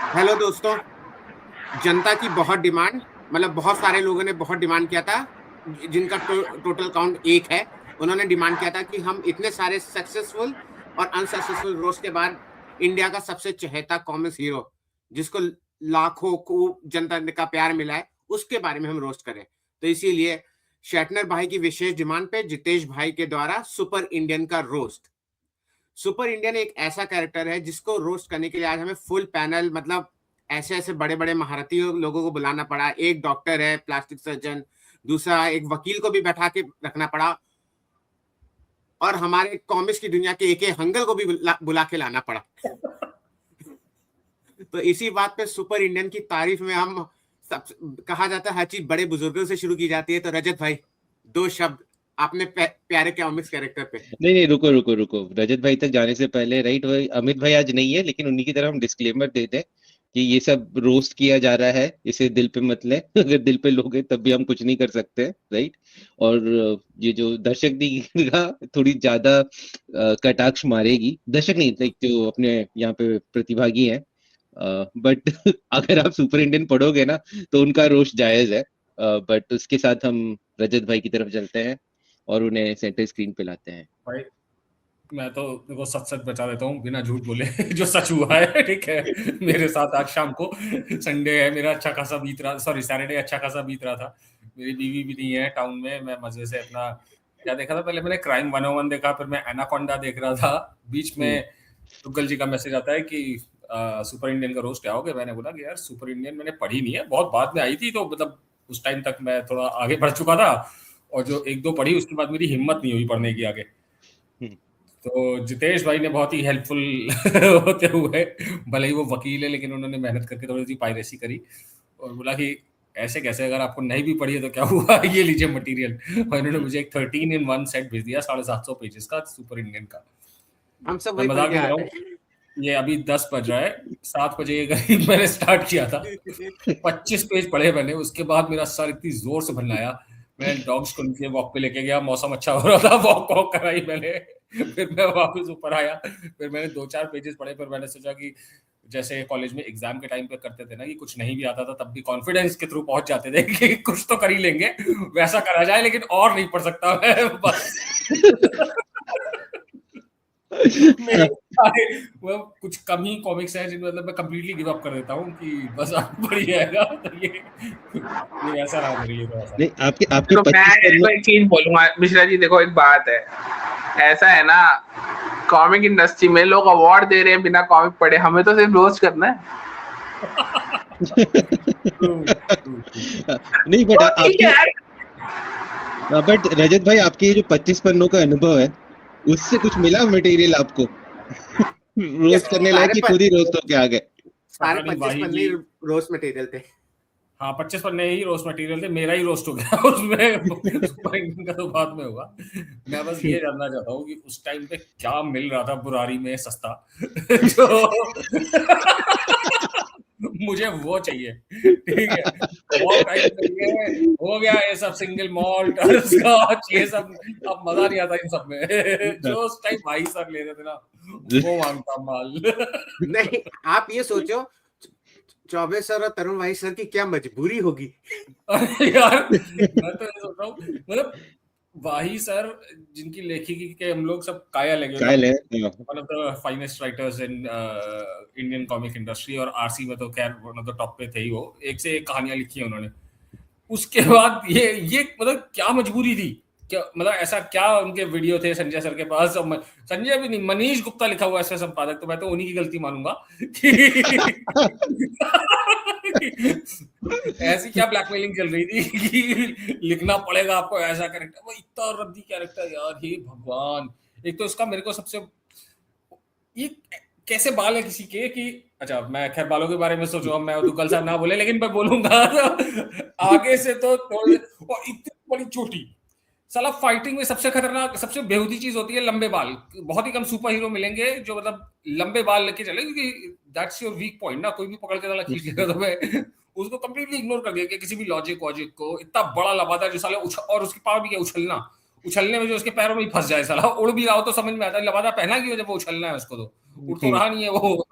Hello दोस्तों। जनता की बहुत डिमांड, मतलब बहुत सारे लोगों ने बहुत डिमांड किया था, जिनका टोटल काउंट एक है। उन्होंने डिमांड किया था कि हम इतने सारे सक्सेसफुल और अनसक्सेसफुल रोस्ट के बाद इंडिया का सबसे चहेता कॉमिक्स हीरो, जिसको लाखों को जनता का प्यार मिला है, उसके बारे में हम रोस्ट करें। तो इसीलिए शेटनर भाई की विशेष डिमांड पे जितेश भाई के द्वारा सुपर इंडियन का रोस्ट। सुपर इंडियन एक ऐसा कैरेक्टर है जिसको रोस्ट करने के लिए आज हमें फुल पैनल, मतलब ऐसे ऐसे बड़े बड़े महारथी लोगों को बुलाना पड़ा। एक डॉक्टर है, प्लास्टिक सर्जन, दूसरा एक वकील को भी बैठा के रखना पड़ा, और हमारे कॉमिक्स की दुनिया के एक हंगल को भी बुला के लाना पड़ा। तो इसी बात पे सुपर इंडियन की तारीफ में हम सब, कहा जाता है हर चीज बड़े बुजुर्गों से शुरू की जाती है। तो रजत भाई, दो शब्द आपने प्यारे कॉमिक्स कैरेक्टर पे। नहीं नहीं, रुको रुको रुको, रजत भाई तक जाने से पहले, राइट भाई, अमित भाई आज नहीं है, लेकिन उन्हीं की तरह हम डिस्क्लेमर दे दें कि ये सब रोस्ट किया जा रहा है, इसे दिल पे मत लें। अगर दिल पे लोगे तब भी हम कुछ नहीं कर सकते, राइट। और ये जो दर्शक दीर्घा थोड़ी ज्यादा कटाक्ष मारेगी, दर्शक नहीं, लाइक जो अपने यहाँ पे प्रतिभागी हैं, बट अगर आप सुपर इंडियन पढ़ोगे ना तो उनका रोस्ट जायज है। बट उसके साथ हम रजत भाई की तरफ चलते हैं और उन्हें सेंटर स्क्रीन पे लाते हैं। भाई मैं तो देखो सच सच बता देता हूँ बिना झूठ बोले। जो सच हुआ है, ठीक है। मेरे साथ आज शाम को संडे है, मेरा अच्छा खासा बीत रहा, सॉरी सैटरडे अच्छा खासा बीत रहा था। मेरी बीवी भी नहीं है टाउन में, मैं मजे से अपना क्या देखा था, पहले मैंने क्राइम 101 देखा, फिर मैं एनाकोंडा देख रहा था। बीच में दुग्गल जी का मैसेज आता है कि सुपर इंडियन का रोस्ट क्या हो गया। मैंने बोला कि यार सुपर इंडियन मैंने पढ़ी नहीं है, बहुत बाद में आई थी, तो मतलब उस टाइम तक मैं थोड़ा आगे बढ़ चुका था, और जो एक दो पढ़ी उसके बाद मेरी हिम्मत नहीं हुई पढ़ने की आगे। तो जितेश भाई ने बहुत ही हेल्पफुल होते हुए, भले ही वो वकील है लेकिन उन्होंने मेहनत करके थोड़ी सी पायरेसी करी और बोला कि ऐसे कैसे, अगर आपको नहीं भी पढ़ी है तो क्या हुआ, ये लीजिए मटेरियल। और इन्होंने मुझे एक 13 in 1 सेट भेज दिया 750 पेजेस का सुपर इंडियन का। हम सब मैं वही पढ़ मजाक के नहीं कर आए रहा हूँ, ये अभी 10 बज रहा है, 7 बजे के करीब मैंने स्टार्ट किया था। थे। 25 पेज पढ़े मैंने, उसके बाद मेरा सर इतनी जोर से भरना आया। मैं डॉग्स को नीचे वॉक पे लेके गया, मौसम अच्छा हो रहा था, वॉक वॉक कराई मैंने। फिर मैं वापस ऊपर आया, फिर मैंने 2-4 पेजेस पढ़े, फिर मैंने सोचा कि जैसे कॉलेज में एग्जाम के टाइम पे करते थे ना, कि कुछ नहीं भी आता था तब भी कॉन्फिडेंस के थ्रू पहुंच जाते थे कि कुछ तो कर ही लेंगे, वैसा करा जाए, लेकिन और नहीं पढ़ सकता मैं, बस। मेरे सारे वो कुछ कम ही कॉमिक्स हैं जिनमें मतलब मैं कंप्लीटली गिव अप कर देता हूँ कि बस आप पढ़ जाएगा। तो ये वैसा रहा मेरे लिए, थोड़ा सा। नहीं, आपके आपके तो 25 मैं पन्नों। एक चीज बोलूंगा मिश्रा जी, देखो एक बात है, ऐसा है ना, कॉमिक इंडस्ट्री में लोग अवार्ड दे रहे हैं बिना कॉमिक पढ़े, हमें तो सिर्फ रोस्ट करना है। नहीं, बट तो ठीक है आपके, यार। बट रजत भाई, आपके ये जो 25 पन्नों का अनुभव है, उससे कुछ मिला मटेरियल आपको? ये रोस्ट करने लायक सारे कि खुद ही रोस्ट होके आ गए? सारे पता नहीं 25 वाही पन्ने जी, रोस्ट मटेरियल थे। हाँ 25 पन्ने ही रोस्ट मटेरियल थे, मेरा ही रोस्ट हो गया उसमें। सुपर इंडियन का तो बाद में होगा। मैं बस ये जानना चाहता हूँ कि उस टाइम पे क्या मिल रहा था बुरारी में सस्ता, जो मुझे वो चाहिए, ठीक है। बहुत टाइम से ये हो गया ये सब सिंगल मॉल्ट और स्कॉच, ये सब अब मजा नहीं आता इन सब में। जो उस टाइम भाई सर ले रहे थे ना, वो मांगता माल। नहीं, आप ये सोचो, चौबे सर और तरुण भाई सर की क्या मजबूरी होगी। यार मैं तो ये सोच रहा हूँ, मतलब वाही सर जिनकी लेखिकी के हम लोग सब कायल है, कायल है। One of the finest writers in Indian comic industry, और आरसी में तो खैर वन ऑफ द टॉप पे थे ही वो, एक से एक कहानियां लिखी है उन्होंने। उसके बाद ये मतलब क्या मजबूरी थी, क्या मतलब ऐसा क्या उनके वीडियो थे संजय सर के पास, और संजय भी नहीं, मनीष गुप्ता लिखा हुआ ऐसे संपादक, तो मैं तो उन्हीं की गलती मानूंगा ऐसी क्या ब्लैकमेलिंग चल रही थी कि लिखना पड़ेगा आपको ऐसा कैरेक्टर, वो इतना रद्दी कैरेक्टर यार, हे भगवान। एक तो इसका मेरे को सबसे, ये कैसे बाल है किसी के कि, अच्छा मैं खैर बालों के बारे में सोचूंगा, मैं तो कल साहब ना बोले लेकिन मैं बोलूंगा। आगे से तो और इतनी बड़ी चोटी, साला फाइटिंग में सबसे खतरनाक सबसे बेहूदी चीज होती है लंबे बाल। बहुत ही कम सुपर हीरो मिलेंगे जो मतलब लंबे बाल लेके चले, क्योंकि दैट्स योर वीक पॉइंट ना, कोई भी पकड़ के साला खींच लेगा तो मैं उसको कंप्लीटली इग्नोर कर दिया कि किसी भी लॉजिक वॉजिक को। इतना बड़ा लबादा जो साले और उसकी पावर भी क्या, उछलना, उछलने में जो उसके पैरों में ही फंस जाए साला, उड़ भी रहा हो तो समझ में आता है लबादा पहना क्यों जब वो उछलना है उसको, तो उड़ तो रहा नहीं है वो।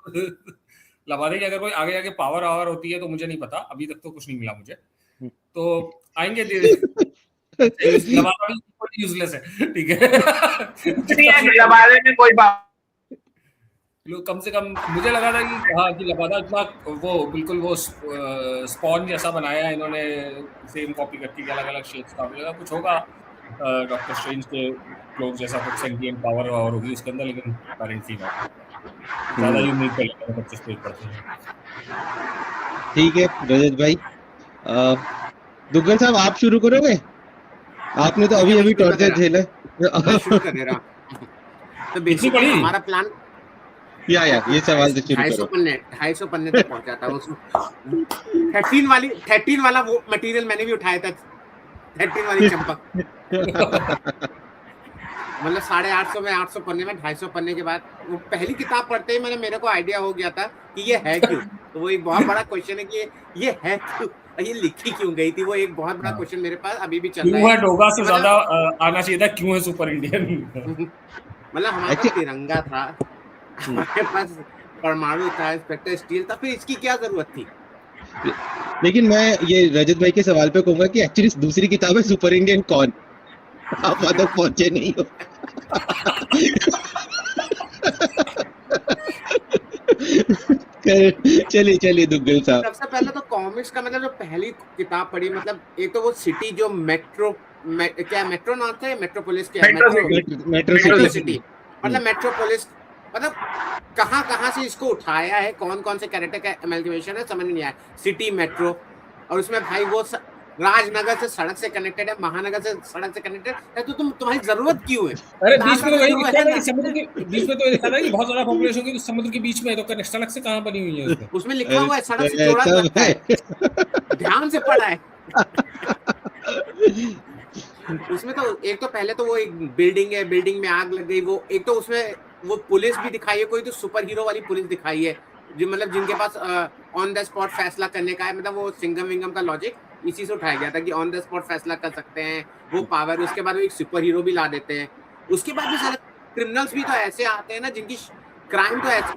लबादे की अगर कोई आगे आगे पावर आवर होती है तो मुझे नहीं पता, अभी तक तो कुछ नहीं मिला मुझे, तो आएंगे लबादा भी यूजलेस है, ठीक है। लबादे में कोई बात कम से कम मुझे लगा था कि हाँ कि लबादा इतना वो बिल्कुल वो स्पॉन जैसा बनाया है इन्होंने, सेम कॉपी करके अलग अलग शेप्स का, मुझे लगा कुछ होगा डॉक्टर स्ट्रेंज के क्लोक जैसा कुछ सेंटिएंट पावर होगी उसके अंदर, लेकिन अपेरेंटली नॉट। ज्यादा यूनिक कर लेते हैं 25 पेज पढ़ते हैं। ठीक है रजत भाई, दुग्गल साहब आप शुरू करोगे? आपने तो अभी अभी टॉर्चर झेला। मैं शुरू कर दे रहा हूं। तो बेसिकली हमारा प्लान या ये सवाल से शुरू करो। 250 पन्ने तक पहुंचा था उसमें। 13 वाला वो मटेरियल मैंने भी उठाया था, 13 वाली चंपक। मतलब 850 में 800 पन्ने में 250 पन्ने के बाद वो पहली किताब पढ़ते ही मेरे को आइडिया हो गया था कि ये है क्यों। तो वो एक बहुत बड़ा क्वेश्चन है कि ये है क्यों, ये लिखी क्यों गई थी, वो एक बहुत बड़ा क्वेश्चन मेरे पास अभी भी चल रहा है। डोगा से ज्यादा आना चाहिए था, क्यों है सुपर इंडियन। मतलब हमारे पास तिरंगा था, हमारे पास परमाणु था, स्पेक्टर स्टील था, फिर इसकी क्या जरूरत थी? लेकिन मैं ये रजत भाई के सवाल पे कहूंगा कि एक्चुअली दूसरी किताब है सुपर इंडियन कौन, आप वहां तक पहुंचे नहीं हो। चलिए दुग्गल साहब। सबसे पहले तो कॉमिक्स का मतलब जो पहली किताब पढ़ी, मतलब एक तो वो सिटी जो क्या मेट्रोनॉट है, मेट्रोपोलिस क्या है, मेट्रो सिटी, मतलब मेट्रोपोलिस, मतलब कहाँ से इसको उठाया है, कौन से कैरेक्टर का एमल्गेमेशन है, समझ नहीं आया। सिटी मेट्रो, और उसमें भाई वो राजनगर से सड़क से कनेक्टेड है, महानगर से सड़क से कनेक्टेड है, तो तुम्हारी जरूरत क्यों है? अरे बीच में तो वही लिखा है कि समुद्र के बीच में तो लिखा था कि बहुत ज्यादा पॉपुलेशन होगी समुद्र के बीच में, तो कनेक्ट सड़क से कहां बनी हुई है उसमें लिखा हुआ है सड़क से जोड़ा लगता है, ध्यान से पढ़ा है। उसमें तो एक तो पहले तो वो एक बिल्डिंग है, बिल्डिंग में आग लग गई, वो एक तो उसमें वो पुलिस भी दिखाई है, कोई तो सुपर हीरो वाली पुलिस दिखाई है, जो मतलब जिनके पास ऑन द स्पॉट फैसला करने का है, मतलब वो सिंगम विंगम का लॉजिक इसी से उठाया गया था कि ऑन द स्पॉट फैसला कर सकते हैं, वो पावर। उसके बाद वो एक सुपर हीरो भी ला देते हैं। उसके बाद भी सारे क्रिमिनल्स भी तो ऐसे आते हैं ना जिनकी क्राइम तो ऐसे,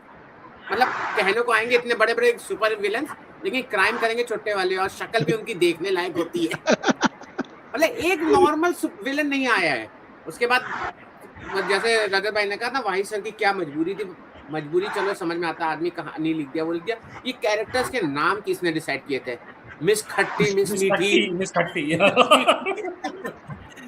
मतलब कहने को आएंगे इतने बड़े बड़े सुपर विलन्स, लेकिन क्राइम करेंगे छोटे वाले, और शक्ल भी उनकी देखने लायक होती है। मतलब एक नॉर्मल विलन नहीं आया है। उसके बाद जैसे रजत भाई ने कहा था वाहिद सर की क्या मजबूरी थी, मजबूरी चलो समझ में आता, आदमी कहानी लिख दिया, वो लिख दिया। ये कैरेक्टर्स के नाम किसने डिसाइड किए थे? मिस खट्टी, मिस मीठी, मिस खट्टी।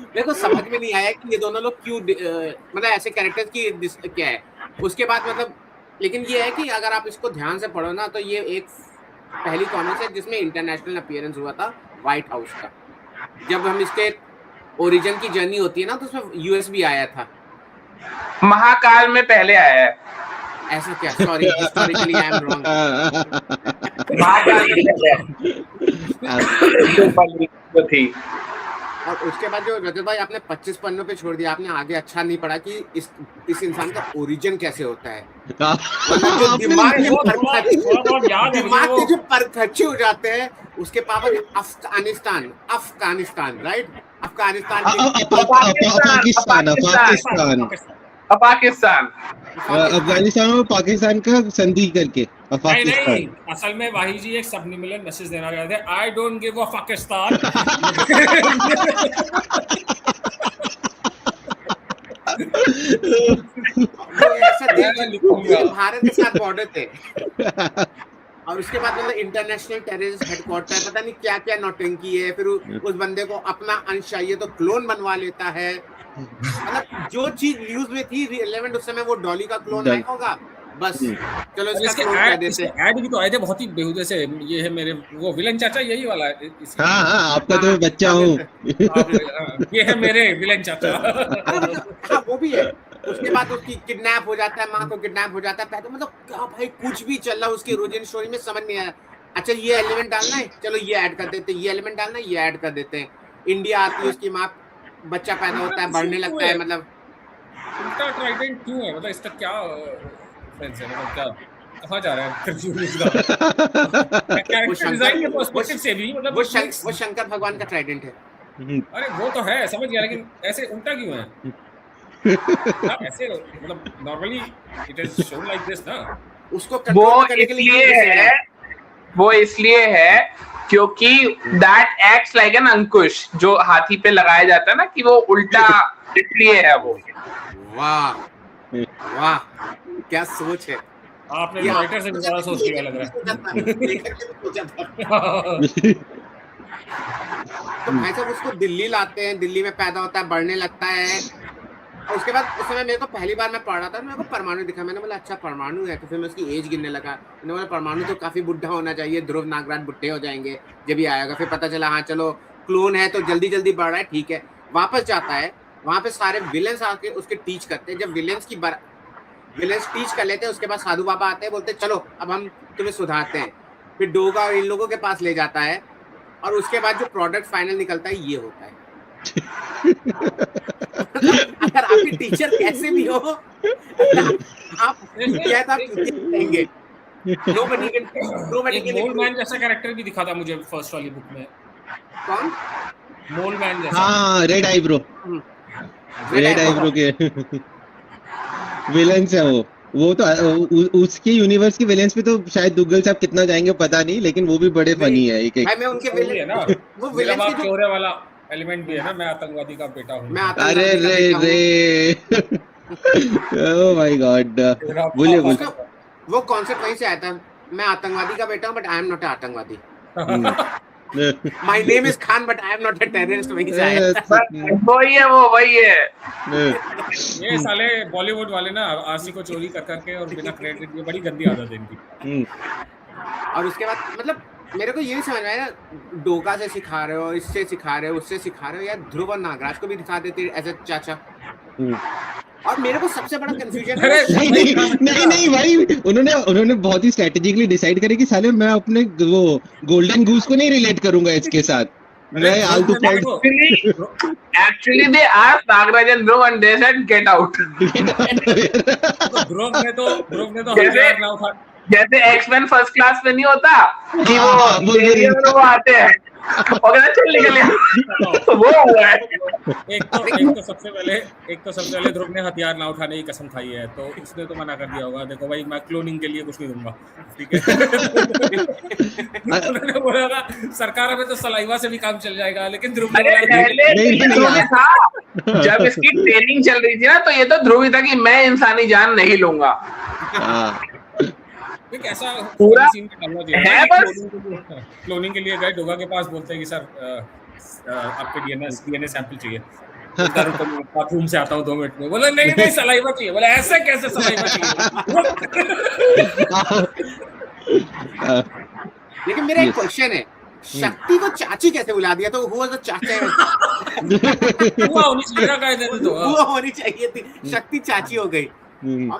मेरे को समझ में नहीं आया कि ये दोनों लोग क्यों, मतलब ऐसे कैरेक्टर्स की क्या है। उसके बाद मतलब, लेकिन ये है कि अगर आप इसको ध्यान से पढ़ो ना, तो ये एक पहली कॉमिक्स है जिसमें इंटरनेशनल अपीयरेंस हुआ था व्हाइट हाउस का। जब हम इसके ओरिजिन की जर्नी होती है ना, तो उसमें यूएस भी आया था। महाकाल में पहले आया है। ऐसा क्या? Sorry, historically I am wrong. Mahakal में पहले थी। और उसके बाद जो रजत भाई आपने 25 पन्नों पे छोड़ दिया, आपने आगे अच्छा नहीं पढ़ा कि इस इंसान का ओरिजिन कैसे होता है। दिमाग के जो परखच्चे हो जाते हैं, उसके पापा अफगानिस्तान, राइट? अफगानिस्तान और पाकिस्तान का संधि करके नहीं, असल में वाही जी एक सबलिमिनल मैसेज देना चाहते हैं, I don't give a Pakistan. Bharat के साथ बॉर्डर थे। और उसके बाद मतलब इंटरनेशनल टेररिस्ट हेडक्वार्टर, पता नहीं क्या क्या नौटंकी है। फिर उस बंदे को अपना अंश चाहिए तो क्लोन बनवा लेता है। मतलब जो चीज न्यूज में थी रिलेवेंट उस समय, वो डॉली का क्लोन आया होगा, बस चलो इसका क्लोन कर देते हैं। ऐड भी तो आए थे बहुत ही बेहुदे से, ये है मेरे वो विलन चाचा, यही वाला है। हाँ, आपका तो बच्चा हूँ, ये है मेरे विलन चाचा। हाँ, वो भी है। उसके बाद उसकी किडनैप हो जाता है, माँ को किडनैप हो जाता है। तो मतलब क्या भाई, कुछ भी चल रहा है उसकी ओरिजिन स्टोरी में, समझ नहीं आया। अच्छा ये एलिमेंट डालना है, चलो ये ऐड कर देते हैं, ये एलिमेंट डालना है, ये ऐड कर देते हैं। इंडिया आती है, उसकी माँ, बच्चा पैदा होता है, बढ़ने लगता है। मतलब उल्टा ट्राइडेंट क्यों है? मतलब इसका क्या सेंस है? मतलब क्या, कहाँ जा रहा है? वो शंकर भगवान का ट्राइडेंट है। अरे वो तो है, समझ गया, लेकिन ऐसे उल्टा क्यों है? ऐसे मतलब normally it is shown like this ना। उसको वो कंट्रोल करने के लिए वो इसलिए है क्योंकि दैट एक्ट्स लाइक एन अंकुश, जो हाथी पे लगाया जाता है ना, कि वो उल्टा, इसलिए है वो। वाह वाह, क्या सोच है। आपने ये राइटर से भी ज्यादा सोच लिया लग रहा है। तो भाई साहब उसको दिल्ली लाते हैं, दिल्ली में पैदा होता है, बढ़ने लगता है, और उसके बाद उस समय मेरे को पहली बार मैं पढ़ रहा था, मेरे को परमाणु दिखा, मैंने बोला अच्छा परमाणु है, तो फिर मैं उसकी एज गिनने लगा, मैंने बोला परमाणु तो काफी बुढ़ा होना चाहिए, ध्रुव नागराज बुढ़े हो जाएंगे जब भी आएगा, फिर पता चला हाँ चलो क्लोन है तो जल्दी जल्दी बढ़ रहा है, ठीक है। वापस जाता है, वहां पे सारे विलेंस आके उसके टीच करते हैं, जब विलेंस टीच कर लेते हैं, उसके बाद साधु बाबा आते हैं, बोलते हैं चलो अब हम तुम्हें सुधारते हैं, फिर डोगा और इन लोगों के पास ले जाता है, और उसके बाद जो प्रोडक्ट फाइनल निकलता है ये होता है। अगर आपके टीचर कैसे भी हो, आप कहेंगे nobody can मोल मैन जैसा कैरेक्टर भी दिखा था मुझे फर्स्ट वाली बुक में। कौन? मोल मैन जैसा। हाँ, रेड आईब्रो के विलेंस है वो तो उसके यूनिवर्स की विलेंस पे तो शायद दुग्गल साहब कितना जाएंगे पता नहीं, लेकिन वो भी बड़े फनी है। एक भाई मैं उनके है ना, वो विलेंस के चोरे वाला एलिमेंट भी है ना, मैं आतंकवादी का बेटा हूँ। अरे रे ओह माय गॉड, बोलिए वो कॉन्सेप्ट वहीं से आया था, मैं आतंकवादी का बेटा हूँ बट आई एम नॉट आतंकवादी, my name is Khan but I am not a terrorist, वहीं से आया था। वही है ये साले बॉलीवुड वाले ना आरसी को चोरी कर करके और बिना क्रेडिट के, बड़ी गंदी आदत है इनकी। और उसके बाद मतलब मेरे को ये समझ में आया, डोका से सिखा रहे हो, इससे सिखा रहे हो, उससे सिखा रहे हो, यार ध्रुव और नागराज को भी दिखा देते एज अ चाचा। और मेरे को सबसे बड़ा कंफ्यूजन है नहीं भाई, उन्होंने बहुत ही स्ट्रेटेजिकली डिसाइड करे कि साले मैं अपने वो गोल्डन गूस को नहीं रिलेट करूंगा इसके साथ, मैं आलतू actually they asked Nagraj and Dhruv and they said get out. Dhruv ने तो जैसे एक्समैन फर्स्ट क्लास में नहीं होता कि वो आते हैं और चल निकल, वो हुआ है। एक तो सबसे पहले ध्रुव ने हथियार ना उठाने की कसम खाई है, तो उसने तो मना कर दिया होगा, देखो भाई मैं क्लोनिंग के लिए कुछ नहीं दूंगा, ठीक है। उन्होंने बोला था सरकार में तो सलाइवा से भी काम चल जाएगा, लेकिन ध्रुव ने था जब इसकी ट्रेनिंग चल रही थी ना, तो ये तो ध्रुव ही था कि मैं इंसानी जान नहीं लूंगा। ऐसा पूरा है बस क्लोनिंग के लिए गए डोगा के पास, बोलते हैं कि सर आपके डीएनए सैंपल चाहिए, बाथरूम से आता हूँ 2 मिनट में, बोला नहीं सलाइवा चाहिए, बोला ऐसे कैसे सलाइवा चाहिए। लेकिन मेरा एक क्वेश्चन है, शक्ति को चाची कैसे बुला दिया? तो हुआ तो चाचा हुआ होनी चाहिए थी, शक्ति चाची हो गई।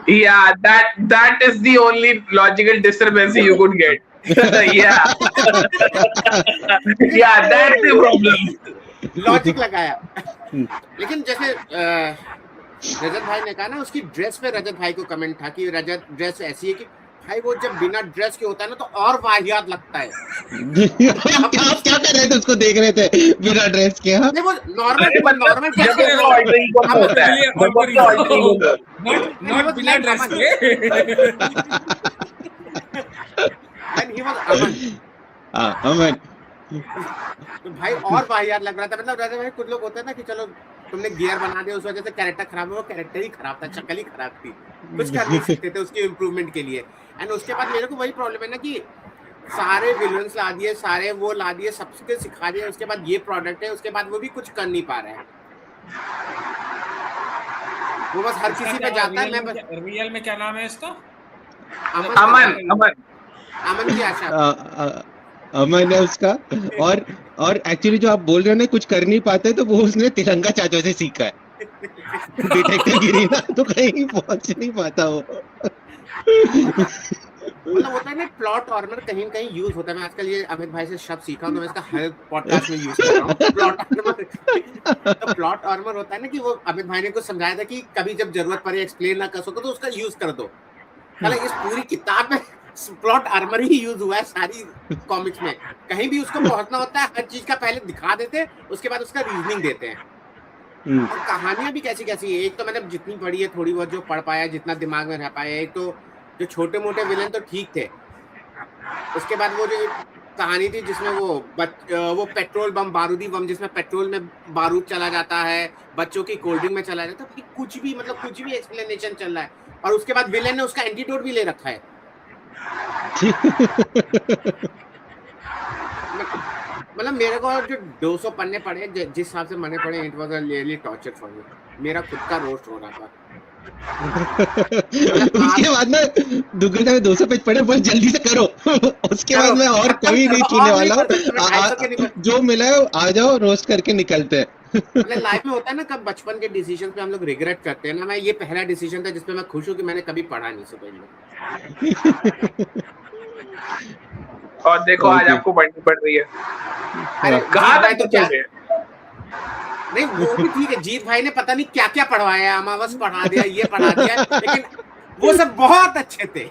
Yeah, that is the only logical discrepancy you could get. Yeah, that's the problem. Logic लगाया। लेकिन जैसे रजत भाई ने कहा ना, उसकी ड्रेस पे रजत भाई को कमेंट था कि रजत ड्रेस ऐसी है कि भाई वो जब बिना ड्रेस के होता है ना तो और वाहियात लगता है। आप क्या कर रहे थे? उसको देख रहे थे बिना ड्रेस के? हाँ, वो नॉर्मल नॉट बिना ड्रेस के। एंड ही वाज अमन। तो भाई और वाहियात लग रहा था। मतलब रजत भाई कुछ लोग होते हैं ना कि चलो तुमने गियर बना दिया, उस वजह से कैरेक्टर खराब है, वो कैरेक्टर ही खराब था, शक्ल ही खराब थी, कुछ कर नहीं सकते थे उसके इम्प्रूवमेंट के लिए। एंड उसके बाद मेरे को वही प्रॉब्लम है ना कि सारे विलन्स ला दिए, सारे वो ला दिए, सबके सिखा दिए, उसके बाद ये प्रोडक्ट है, उसके बाद वो भी कुछ कर नहीं पा रहे हैं। वो बस हर किसी पे जाता है। मैं रियल में क्या नाम है इसका? अमन की आशा, अमन है उसका। और एक्चुअली जो आप बोल रहे हो ना कुछ कर नहीं पाते, तो वो उसने तिरंगा चाचा से सीखा है। डिटेक्टिव गिरी ना तो कहीं पहुंच नहीं पाता वो। मतलब होता है ना प्लॉट आर्मर कहीं न कहीं यूज होता है। मैं आजकल ये अमित भाई से शब्द सीखा हूं, तो मैं इसका हर पॉडकास्ट में यूज कर रहा हूं। प्लॉट आर्मर, तो प्लॉट आर्मर होता है ना कि वो अमित भाई ने कुछ समझाया था कि कभी जब जरूरत पड़े, एक्सप्लेन ना कर सको तो उसका यूज कर दो। मतलब इस पूरी किताब में प्लॉट आर्मर ही यूज हुआ है सारी कॉमिक्स में। कहीं भी उसको पहुंचना होता है, हर चीज का पहले दिखा देते हैं, उसके बाद उसका रीजनिंग देते हैं। और कहानियां भी कैसी कैसी है। एक तो मैंने जितनी पढ़ी है, थोड़ी बहुत जो पढ़ पाया, जितना दिमाग में रह पाया, एक तो जो छोटे मोटे विलेन तो ठीक थे, उसके बाद वो जो कहानी थी जिसमें वो पेट्रोल बम, बारूदी बम, जिसमें पेट्रोल में बारूद चला जाता है, बच्चों की कोल्ड ड्रिंक में चला जाता है, कुछ भी एक्सप्लेनेशन चल रहा है, और उसके बाद विलेन ने उसका एंटीडोट भी ले रखा है। मतलब मेरे को जो 200 पन्ने पढ़े, जिस हिसाब से मैंने पढ़े, it was a really torture for me. मेरा खुद का रोस्ट हो रहा था। उसके बाद में दुग्गल में 200 पेज पढ़े, बस जल्दी से करो। उसके बाद में और कोई नहीं छूने वाला, जो मिला है आ जाओ, रोस्ट करके निकलते हैं। मतलब लाइफ में होता है ना, कब बचपन के डिसीजन पे हम लोग रिग्रेट करते हैं ना। मैं ये पहला डिसीजन था जिसपे मैं खुश हूँ कि मैंने कभी पढ़ा नहीं सुपर इंडियन। और देखो आज आपको पढ़नी पड़ रही है। अरे कहाँ तक तो चल नहीं, वो भी ठीक है, जीत भाई ने पता नहीं क्या क्या पढ़वाया, अमावस पढ़ा दिया, ये पढ़ा दिया, लेकिन वो सब बहुत अच्छे थे।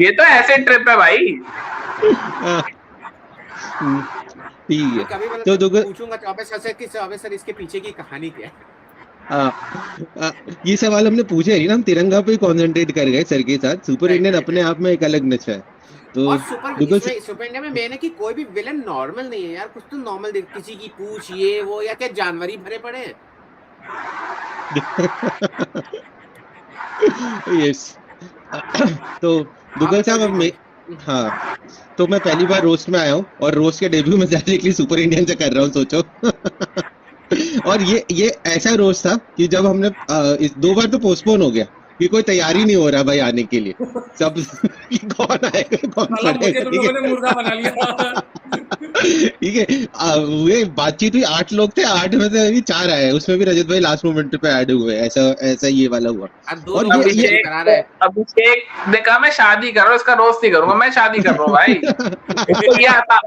ये तो ऐसे ट्रिप है भाई। ठीक है, कभी तो दुग्गल पूछूंगा चौबे सर इसके पीछे की कहानी क्या है। ये सवाल हमने पूछे नहीं ना, हम तिरंगा पे कॉन्सेंट्रेट कर गए सर के साथ। सुपर इंडियन अपने आप में एक अलग नशा है। तो और सुपर इंडिया में मैंने कि कोई भी विलन नॉर्मल नहीं है यार, कुछ तो नॉर्मल देख, किसी की पूछ ये वो, या क्या जानवरी भरे पड़े हैं। यस। तो दुग्गल साहब हाँ, तो मैं पहली बार रोस्ट में आया हूँ, और रोस्ट के डेब्यू में डायरेक्टली सुपर इंडियन से कर रहा हूँ, सोचो। और ये ऐसा रोस्ट था कि जब हमने इस 2 बार तो पोस्टपोन हो गया कि कोई तैयारी नहीं हो रहा भाई आने के लिए, सब कौन आएगा कौन पढ़ेगा, मुर्गा बना लिया। ठीक है। ये बातचीत हुई, 8 लोग थे, 8 में से अभी 4 आए, उसमें भी रजत भाई लास्ट मोमेंट पे ऐड हुए। ऐसा ये वाला हुआ। और अभिषेक देखा, मैं शादी कर रहा हूँ, इसका रोस्ट नहीं करूंगा, मैं शादी कर रहा हूँ भाई। इसको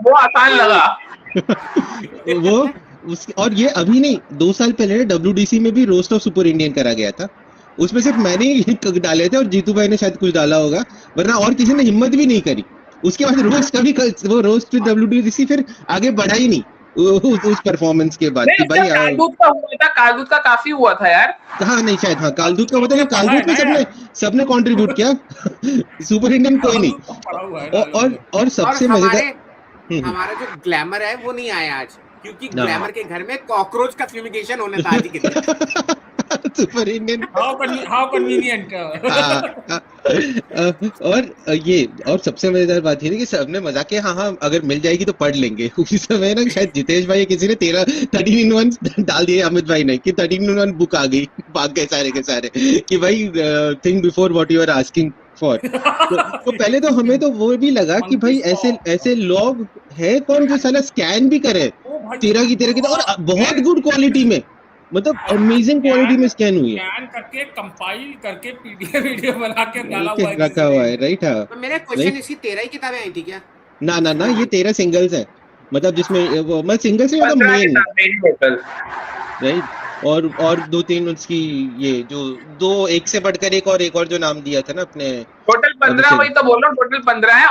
वो आसान लगा। वो और ये अभी नहीं, 2 साल पहले WDC में भी रोस्ट ऑफ सुपर इंडियन करा गया था। उसमें सिर्फ मैंने ही डाले थे और जीतू भाई ने शायद कुछ डाला होगा, वरना और किसी ने हिम्मत भी नहीं करी। उसके बाद रोस्ट कभी वो रोस्ट फिर WDC फिर आगे बढ़ा ही नहीं उस परफॉर्मेंस के बाद। कि भाई कालदूत का हुआ था, कालदूत का काफी हुआ था यार। हाँ नहीं शायद, हाँ कालदूत का मतलब कालदूत में सबने कंट्रीब्यूट किया, सुपर इंडियन कोई नहीं। और सबसे मजेदार, हमारा जो ग्लैमर है वो नहीं आया आज, क्योंकि ग्लैमर के घर में कॉकरोच का फ्यूमिगेशन होने था आज के दिन। Super Indian how convenient. और सबसे मजेदार बात ये थी कि सबने मजाक किया, हाँ अगर मिल जाएगी तो पढ़ लेंगे। उसी समय ना शायद जितेश भाई किसी ने 13-in-1 डाल दिए, अमित भाई ने, कि 13-in-1 बुक आ गई, भाग गए सारे के सारे कि भाई think before what you are asking for. तो पहले तो हमें तो वो भी लगा कि भाई ऐसे लोग है कौन जो साला स्कैन भी करे तेरह की, और बहुत गुड क्वालिटी में, मतलब अमेजिंग क्वालिटी में स्कैन हुई है, स्कैन करके कंपाइल करके पीडीएफ वीडियो बना के डाला हुआ है, रखा हुआ है। राइट। हाँ, तो मेरा क्वेश्चन, इसकी 13 ही किताबें आई थी क्या? ना ये 13 सिंगल्स है, मतलब जिसमें मैं सिंगल से मतलब मेन, राइट। और 2-3 उसकी ये जो 2 एक से बढ़कर एक और जो नाम दिया था ना अपने, टोटल 15। वही तो बोल रहा हूँ, टोटल 15 है।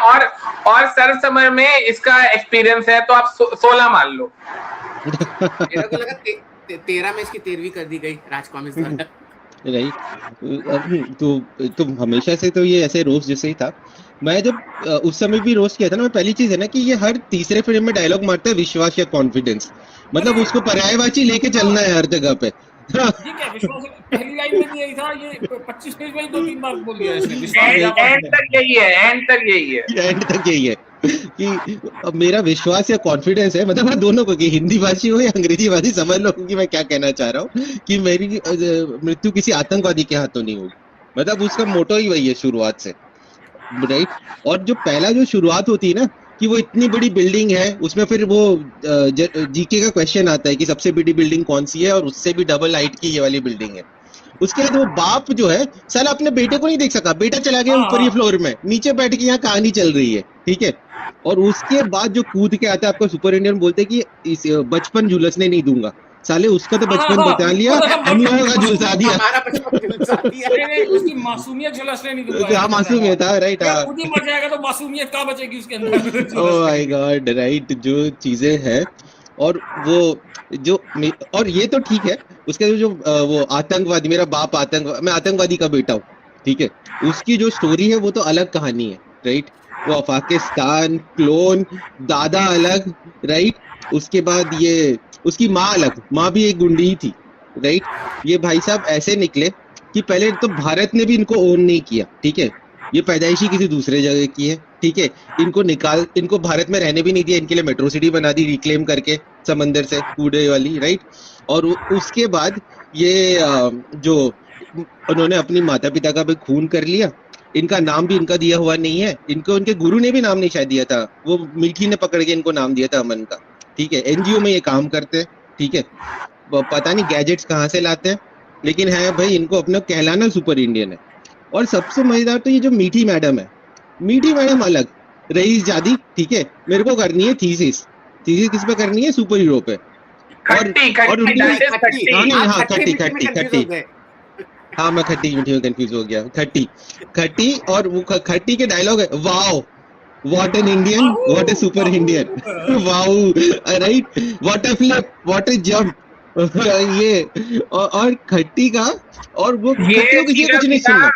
और सर समर में इसका एक्सपीरियंस है तो आप 16 मान लो। मेरे को लगा 13 में इसकी 13वीं कर दी गई राज कॉमिक्स द्वारा। राइट। तो हमेशा से तो ये ऐसे रोस्ट जैसे ही था। मैं जब उस समय भी रोस्ट किया था ना, मैं पहली चीज है ना कि ये हर तीसरे फिल्म में डायलॉग मारता है विश्वास या कॉन्फिडेंस, मतलब उसको पर्यायवाची लेके चलना है हर जगह पे। ये क्या विश्वास, पहली लाइन में भी यही था, ये 25 पेज में 2-3 बार बोल दिया इसने। एंड तक यही है कि अब मेरा विश्वास या कॉन्फिडेंस है, मतलब दोनों को, कि हिंदी भाषी हो या अंग्रेजी भाषी, समझ लो कि मैं क्या कहना चाह रहा हूँ, कि मेरी मृत्यु किसी आतंकवादी के हाथों नहीं होगी। मतलब उसका मोटो ही वही है शुरुआत से, राइट। और जो पहला जो शुरुआत होती है ना कि वो इतनी बड़ी बिल्डिंग है, उसमें फिर वो जीके का क्वेश्चन आता है कि सबसे बड़ी बिल्डिंग कौन सी है, और उससे भी डबल हाइट की ये वाली बिल्डिंग है। उसके बाद वो बाप जो है साला अपने बेटे को नहीं देख सका, बेटा चला गया ऊपर ही फ्लोर में, नीचे बैठ के यहाँ कहानी चल रही है, ठीक है। और उसके बाद जो कूद के आता है, आपको सुपर इंडियन बोलते कि इस बचपन झुलसने नहीं दूंगा, साले उसका तो बचपन बचा लिया, हम लोगों का झुलसा दिया, हमारा बचपन झुलसा दिया। उसकी मासूमियत झुलसने नहीं दूंगा। हाँ मासूमियत था, राइट। खुद ही मर जाएगा तो मासूमियत कहाँ बचेगी उसके अंदर। Oh my God, right. जो चीजें हैं, और वो जो, और ये तो ठीक है, उसके जो वो आतंकवादी, मेरा बाप आतंकवादी, मैं आतंकवादी का बेटा हूँ, ठीक है, उसकी जो स्टोरी है वो तो अलग कहानी है, राइट। वो पाकिस्तान क्लोन, दादा अलग, राइट। उसके बाद ये उसकी माँ अलग, माँ भी एक गुंडी ही थी, राइट। ये भाई साहब ऐसे निकले कि पहले तो भारत ने भी इनको ओन नहीं किया, ठीक है, ये पैदाइशी किसी दूसरे जगह की है, ठीक है। इनको भारत में रहने भी नहीं दिया, इनके लिए मेट्रो सिटी बना दी रिक्लेम करके समंदर से कूड़े वाली, राइट। और उसके बाद ये जो उन्होंने अपनी माता पिता का भी खून कर लिया, इनका नाम भी इनका दिया हुआ नहीं है, इनको उनके गुरु ने भी नाम नहीं शायद दिया था, वो मीठी ने पकड़ के इनको नाम दिया था अमन का, ठीक है। एनजीओ में ये काम करते हैं, ठीक है। पता नहीं गैजेट्स कहाँ से लाते हैं, लेकिन है भाई इनको अपना कहलाना सुपर इंडियन है। और सबसे मजेदार तो ये जो मीठी मैडम है, मीठी मैडम अलग, रईस जादी, ठीक है। मेरे को करनी है थीसिस किस पे करनी है? सुपर हीरो पे। खट्टी हाँ मैं खट्टी मीठी में कंफ्यूज हो गया। खट्टी और वो खट्टी के डायलॉग है, wow what an Indian, what A super Indian, wow right, what A flip, what A jump, ये और खट्टी का, और वो खट्टी को किसी कुछ नहीं सुनना,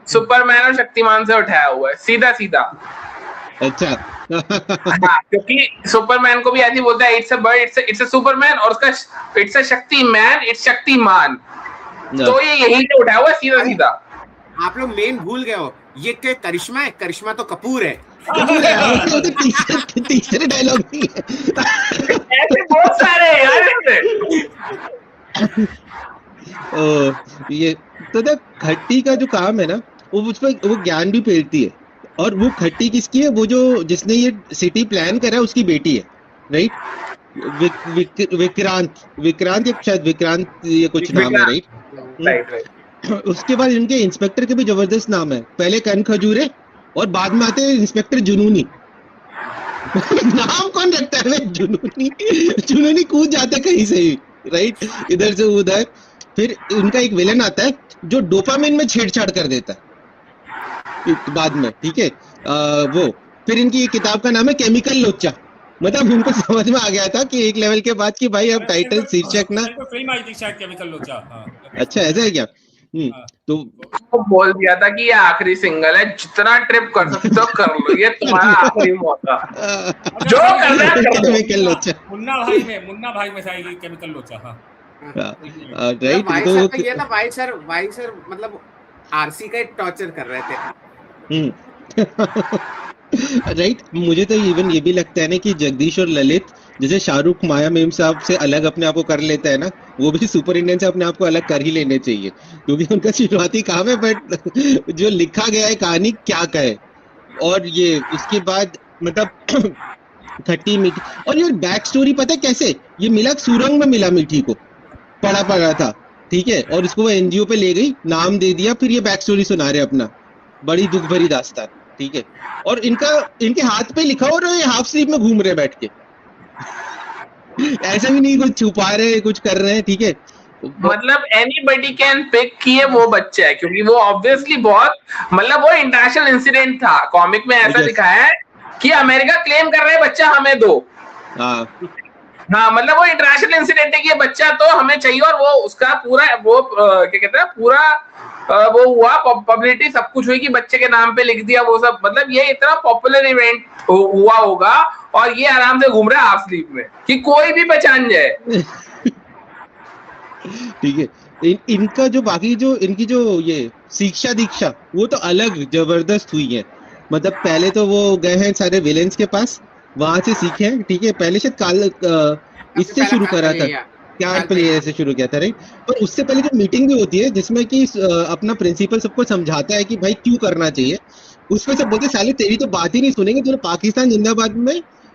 सुपरमैन और शक्तिमान से उठाया हुआ है सीधा सीधा। अच्छा क्योंकि सुपरमैन को भी ऐसे बोलता है it's a bird, it's a Superman, और उसका it's a Shaktimaan, it's Shaktimaan, तो ये यही से उठाया हुआ है सीधा सीधा। आप लोग मेन भूल गए हो, ये क्या करिश्मा है? करिश्मा तो कपूर है। तीसरे डायलॉग नहीं है, ऐसे बहुत सारे हैं यार ये तो ना खट्टी का जो काम है ना, वो उस पर वो ज्ञान भी फेरती है। और वो खट्टी किसकी है? वो जो जिसने ये सिटी प्लान करा है उसकी बेटी है, राइट। विक्रांत या शायद विक्रांत ये कुछ नाम है, राइट। उसके बाद इनके इंस्पेक्टर के भी जबरदस्त नाम है, पहले कन खजूरे और बाद में आते हैं इंस्पेक्टर जुनूनी। नाम कौन रखता है भाई? जुनूनी कूद जाता है कहीं से ही, राइट, इधर से उधर। फिर इनका एक विलन आता है जो डोपामिन में छेड़छाड़ कर देता है बाद में, ठीक है। वो फिर इनकी किताब का नाम है केमिकल लोचा, मतलब उनको समझ में आ गया था कि एक लेवल के बाद कि भाई अब टाइटल शीर्षक ना, फिल्म आई थी शायद केमिकल लोचा। अच्छा ऐसा है क्या? तो बोल दिया था कि ये आखिरी सिंगल है, जितना ट्रिप कर सकते हो कर लो, ये तुम्हारा आखिरी मौका, जो करना है कर लो। केमिकल लोचा मुन्ना भाई में था केमिकल लोचा। हाँ राइट। तो ये था भाई सर मतलब आरसी का टॉर्चर कर रहे थे। राइट। मुझे तो इवन ये भी लगता है ना कि जगदीश और ललित जैसे शाहरुख माया मेम साहब से अलग अपने आप को कर लेता है ना, वो भी सुपर इंडियन से अपने आप को अलग कर ही लेने चाहिए, क्योंकि उनका शुरुआती काम है, बट जो लिखा गया है कहानी क्या कहे। और ये उसके बाद मतलब खट्टी मीठी, और ये बैक स्टोरी पता है कैसे ये मिला? सुरंग में मिला मीठी को, पड़ा था, ठीक है। और इसको वो एनजीओ पे ले गई, नाम दे दिया, फिर ये बैक स्टोरी सुना रहे अपना, बड़ी दुख भरी दास्तान, ठीक है। और इनके हाथ पे लिखा हो रहा है, हाफ स्लीव में घूम रहे बैठ के, ऐसे भी नहीं कुछ छुपा रहे कुछ कर रहे हैं, ठीक है। मतलब एनीबडी कैन पिक कि ये वो बच्चा है, क्योंकि वो ऑब्वियसली बहुत, मतलब वो इंटरनेशनल इंसिडेंट था, कॉमिक में ऐसा दिखाया है कि अमेरिका क्लेम कर रहे हैं बच्चा हमें दो। हाँ मतलब वो इंटरनेशनल इंसिडेंट है कि ये बच्चा तो हमें चाहिए, और वो उसका पूरा वो क्या कहते हैं, पूरा वो हुआ, पब्लिसिटी सब कुछ हुई कि बच्चे के नाम पे लिख दिया वो सब, मतलब ये इतना पॉपुलर इवेंट हुआ होगा, और ये आराम से घूम रहा है हाफ स्लीव में कि कोई भी पहचान जाए। ठीक है। इनका जो बाकी जो इनकी जो ये शिक्षा दीक्षा वो तो अलग जबरदस्त हुई है। मतलब पहले तो वो गए हैं सारे विलेंस के पास, वहां से सीखे हैं, ठीक है। पहले शायद इससे शुरू करा था, क्या प्लेयर से शुरू किया था, राइट। पर उससे पहले जो मीटिंग भी होती है जिसमें कि अपना प्रिंसिपल सबको समझाता है कि भाई क्यों करना चाहिए, उसमें सब बोलते साले तेरी तो बात ही नहीं सुनेंगे, तूने पाकिस्तान जिंदाबाद में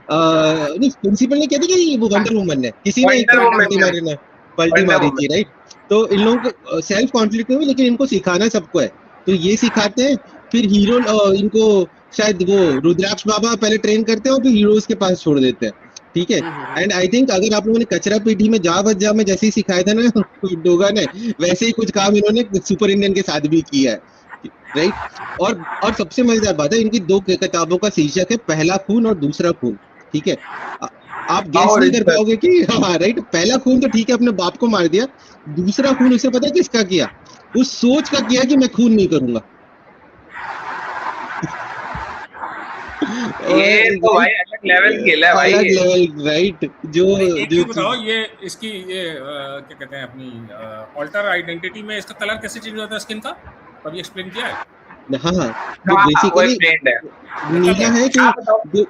नहीं, प्रिंसिपल ने कहते कि वो वंडर वुमन है, किसी ने पलटी मारी थी, राइट। तो इन लोगों को सेल्फ कॉन्फ्लिक्ट में भी, लेकिन इनको सिखाना सबको है, तो ये सिखाते हैं। फिर हीरो इनको शायद वो रुद्राक्ष बाबा पहले ट्रेन करते हैं और फिर हीरोज के पास छोड़ देते हैं, ठीक है। एंड आई थिंक अगर आप लोगों ने कचरा पेटी में जा में जैसे ही सिखाया था ना डोगा ने, वैसे ही कुछ काम इन्होंने सुपर इंडियन के साथ भी किया है, राइट। और सबसे मजेदार बात है, इनकी 2 किताबों का शीर्षक है पहला खून और दूसरा खून, ठीक है। आप गेस नहीं कर पाओगे कि हाँ राइट, पहला खून तो ठीक है अपने बाप को मार दिया, दूसरा खून उसे पता है किसका किया? उस सोच का किया कि मैं खून नहीं करूंगा। ये तो भाई अलग लेवल खेला है भाई अलग ये। Level, right. जो एक जो चीज बताओ, ये इसकी ये क्या कहते हैं अपनी ऑल्टर आइडेंटिटी में इसका कलर कैसे चेंज होता है स्किन का, कभी एक्सप्लेन किया है? हाँ, जो हाँ वो बेसिकली एक्सप्लेन्ड है। नीला है कि आप बताओ। जो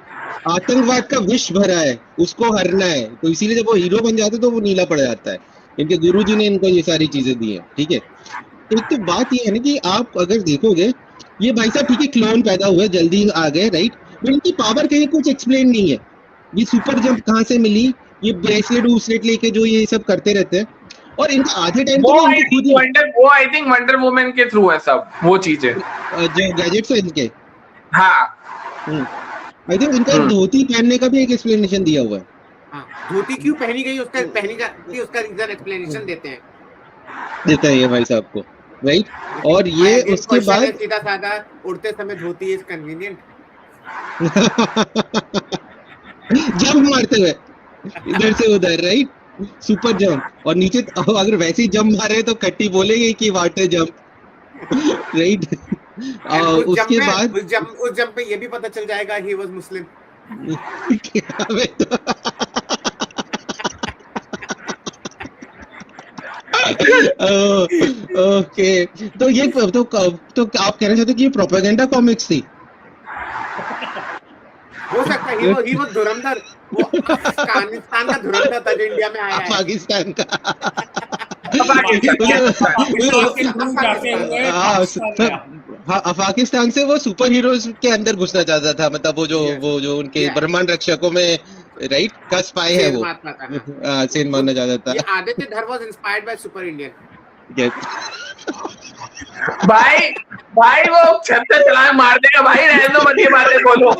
आतंकवाद का विष भरा है उसको हरना है, तो इसीलिए जब वो हीरो बन जाते तो वो नीला पड़ जाता है। इनके गुरुजी ने इनको ये सारी चीजें दी हैं, ठीक है। एक तो बात ये है ना कि आप अगर देखोगे, ये भाई साहब ठीक है क्लोन पैदा हुए, जल्दी आ गए, राइट, बट इनकी पावर कहीं कुछ एक्सप्लेन नहीं है। ये सुपर जंप कहाँ से मिली, ये ब्रेसलेट वूसलेट लेके जो ये सब करते रहते हैं, और इनका आधे टाइम तो वो इनको खुद ही आई थिंक वंडर वुमन के थ्रू है सब वो चीजें। जो गैजेट्स है इनके, हाँ आई थिंक इनका एक धोती पहनने का भी एक एक्सप्लेनेशन दिया हुआ है। हाँ, धोती क्यों पहनी गई उसका रीजन एक्सप्लेनेशन देते हैं। देता है ये भाई साहब को, राइट। और ये उसके बाद सीधा साधा उड़ते समय धोती इज कन्वीनियंट। जंप मारते हुए इधर से उधर, राइट, सुपर जंप। और नीचे अगर वैसे ही जंप मारे तो कट्टी बोलेगी कि वाटर जंप, राइट। उसके बाद उस जंप पे ये भी पता चल जाएगा ही वाज मुस्लिम। ओके, तो ये तो आप कहना चाहते हो कि ये प्रोपेगेंडा कॉमिक्स थी? हो सकता है ही वो धुरंधर, वो अफगानिस्तान का धुरंधर था जो इंडिया में आया है। पाकिस्तान का पाकिस्तान से वो सुपर हीरोज के अंदर घुसना चाहता था, मतलब वो जो उनके ब्रह्मांड रक्षकों में, राइट, का स्पाई है वो, सेन मानना चाहता था। ये आदित्य धर was inspired by super Indian. भाई वो छत से छलांग मार देगा भाई, रहने दो मत ये बातें बोलो।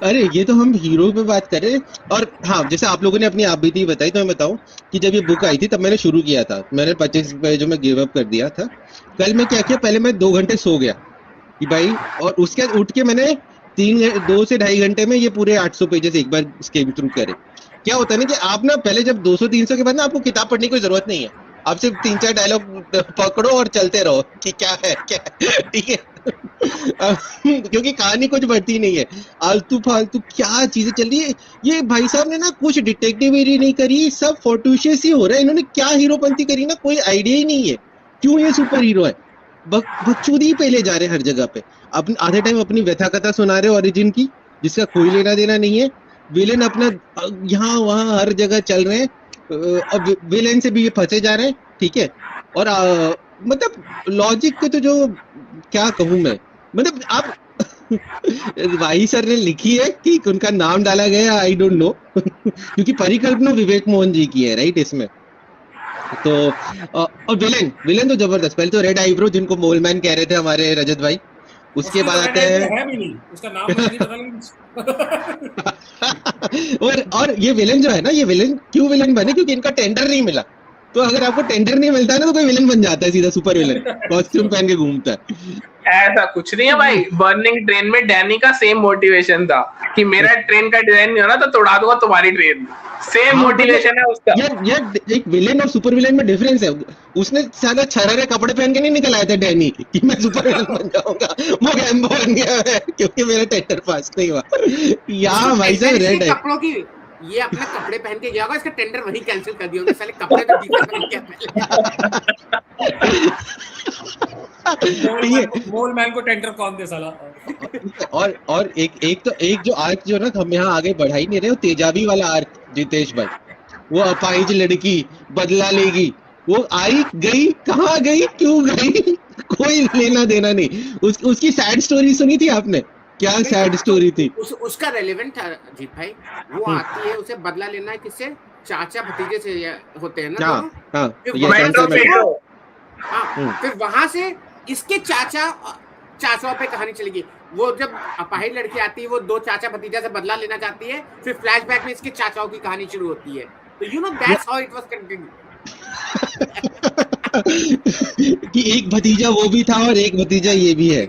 अरे ये तो हम हीरो पे बात कर रहे हैं। और हाँ, जैसे आप लोगों ने अपनी आप बीती बताई, तो मैं बताऊं कि जब ये बुक आई थी तब मैंने शुरू किया था, मैंने 25 पेजों में गिव अप कर दिया था। कल मैं क्या किया, पहले मैं 2 घंटे सो गया कि भाई, और उसके बाद उठ के मैंने 2 से ढाई घंटे में ये पूरे 800 पेजेस एक बार स्किम थ्रू करे। क्या होता है ना कि आप ना पहले जब 200-300 के बाद ना आपको किताब पढ़ने की जरूरत नहीं है, आप सिर्फ 3-4 डायलॉग पकड़ो और चलते रहो कि क्या है क्या, ठीक है। क्योंकि कहानी कुछ बढ़ती नहीं है, आलतू फालतू क्या चीजें चल रही है। ये भाई साहब ने ना कुछ डिटेक्टिवरी नहीं करी, सब फोर्टुशियस ही हो रहा है। इन्होंने क्या हीरोपंती करी ना, कोई आइडिया ही नहीं है क्यों ये सुपर हीरो है। बकचोदी पे ले जा रहे हैं हर जगह पे, अपने आधे टाइम अपनी व्यथा कथा सुना रहे ओरिजिन की, जिसका कोई लेना देना नहीं है। विलेन अपना यहाँ वहाँ हर जगह चल रहे हैं, अब विलेन से भी ये फंसे जा रहे हैं, ठीक है। और मतलब लॉजिक को तो जो क्या कहूँ मैं, मतलब आप भाई सर ने लिखी है कि उनका नाम डाला गया, आई डोंट नो, क्योंकि परिकल्पना विवेक मोहन जी की है, राइट, इसमें तो। और विलेन तो जबरदस्त। पहले तो रेड आईब्रो, जिनको मोलमैन कह रहे थे हमारे रजत भाई, उसके बाद आते हैं उसका नाम नहीं पता। और ये विलेन जो है ना, ये विलेन क्यों विलेन बने, क्योंकि इनका टेंडर नहीं मिला। तो अगर आपको टेंडर नहीं मिलता है ना, तो कोई विलेन बन जाता है सीधा, सुपर विलेन, कॉस्ट्यूम पहन के घूमता है। ऐसा कुछ नहीं है भाई, बर्निंग ट्रेन में डैनी का सेम मोटिवेशन था कि मेरा ट्रेन का डिजाइन नहीं होना तो तोड़ा दूंगा तुम्हारी ट्रेन, सेम मोटिवेशन है उसका। यार एक विलेन और सुपर विलेन में डिफरेंस है। उसने साला छररे कपड़े पहन के नहीं निकल आया था डैनी कि मैं सुपर विलेन बन जाऊंगा, वो गैम्बो बन गया है क्योंकि मेरा टेंडर पास नहीं हुआ। यहाँ भाई साहब रेड है, कपड़ों की ये अपने कपड़े पहन के गया होगा, इसका टेंडर वही कैंसिल कर दिया होगा, साले कपड़े तो ठीक है पहले। मोलमैन को टेंडर कौन दे साला। और एक जो आर्क जो ना हम यहाँ आगे बढ़ा ही नहीं रहे, वो तेजाबी वाला आर्क, जितेश भाई, वो अपाहिज लड़की बदला लेगी, वो आई गई, कहाँ गई, क्यों गई, कोई लेना देना नहीं। उसकी सैड स्टोरी सुनी थी आपने? क्या सैड स्टोरी थी उसका रेलेवेंट था जीत भाई। वो आती है, उसे बदला लेना है, किससे, चाचा भतीजे से होते हैं ना। हाँ, फिर वहां से इसके चाचा पे कहानी चलेगी। वो जब अपाहिज लड़की आती है, वो 2 चाचा भतीजा से बदला लेना चाहती है, फिर फ्लैशबैक में इसके चाचाओं की कहानी शुरू होती है। तो you know that's how it was continue. कि एक भतीजा वो भी था और एक भतीजा ये भी है।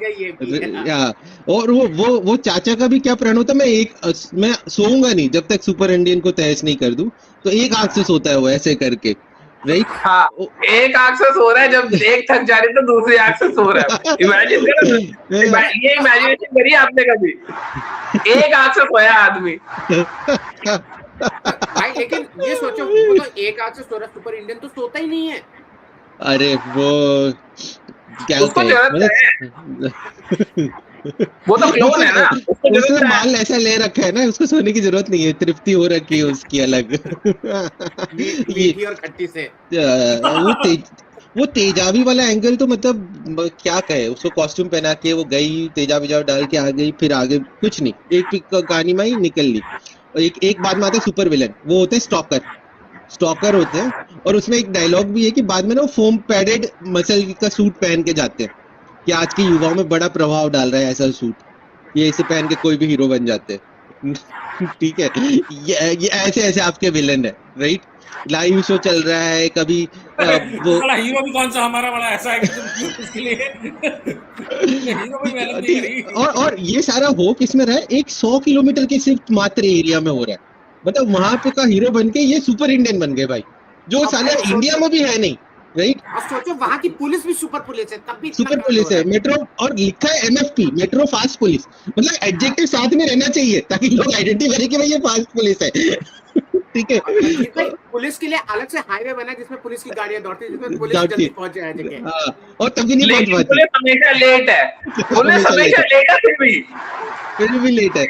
और वो चाचा का भी क्या प्रण होता, मैं सोऊंगा नहीं जब तक सुपर इंडियन को तहस नहीं कर दूं, तो एक आंख से सोता है वो ऐसे करके। राइट। हाँ, एक आंख से सो रहा है, जब एक थक जा रही है तो दूसरी आंख से सो रहा है। इमेजिन करो, ये इमेजिनेशन करिए आपने कभी, एक आंख से सोया आदमी। भाई लेकिन ये सोचो, वो तो एक आंख से सो रहा, सुपर इंडियन तो सोता ही नहीं है। अरे वो क्या उसको जरूरत है, वो तो क्लोन है ना, उसको उसने जरूरत है। माल ऐसा ले रखा है ना, उसको सोने की जरूरत नहीं है, तृप्ति हो रखी है उसकी अलग। मीठी और खट्टी से। वो तेजाबी वाला एंगल तो मतलब क्या कहे, उसको कॉस्ट्यूम पहना के वो गई, तेजा बेजा डाल के आ गई, फिर आगे कुछ नहीं, एक कहानी में ही निकल ली। और एक बाद में आता है सुपर विलन, वो होते हैं स्टॉकर होते हैं। और उसमें एक डायलॉग भी है कि बाद में ना वो फोम पैडेड मसल का सूट पहन के जाते हैं, कि आज के युवाओं में बड़ा प्रभाव डाल रहा है ऐसा सूट, ये इसे पहन के कोई भी हीरो बन जाते हैं। ठीक है, ये ऐसे आपके विलन है, राइट। लाइव शो चल रहा है, कभी वो वाला हीरो भी कौन सा हमारा वाला ऐसा है कि तुम उसके लिए हीरो भी मेहनत नहीं करी। और ये सारा हो किसमें रहा है, एक 100 किलोमीटर के सिर्फ मात्र एरिया में हो रहा है। मतलब वहां पे का हीरो बन के ये सुपर इंडियन बन गए भाई, जो साले इंडिया में भी है नहीं, राइट। और सोचो वहां की पुलिस भी सुपर पुलिस है, तब भी सुपर पुलिस है, मेट्रो, और लिखा है MFP, मेट्रो फास्ट पुलिस। मतलब एडजेक्टिव साथ में रहना चाहिए ताकि लोग आइडेंटिफाई करें कि भाई ये फास्ट पुलिस है। ठीक है, पुलिस के लिए अलग से हाईवे बना जिसमें पुलिस की गाड़ियां दौड़ती है, जिसमें पुलिस दौड़ती जल्दी है। पहुंच जाए जगह। हाँ, और तभी नहीं पहुंच लेकिन पाती, पुलिस हमेशा लेट है, पुलिस हमेशा लेट है फिर भी लेट है,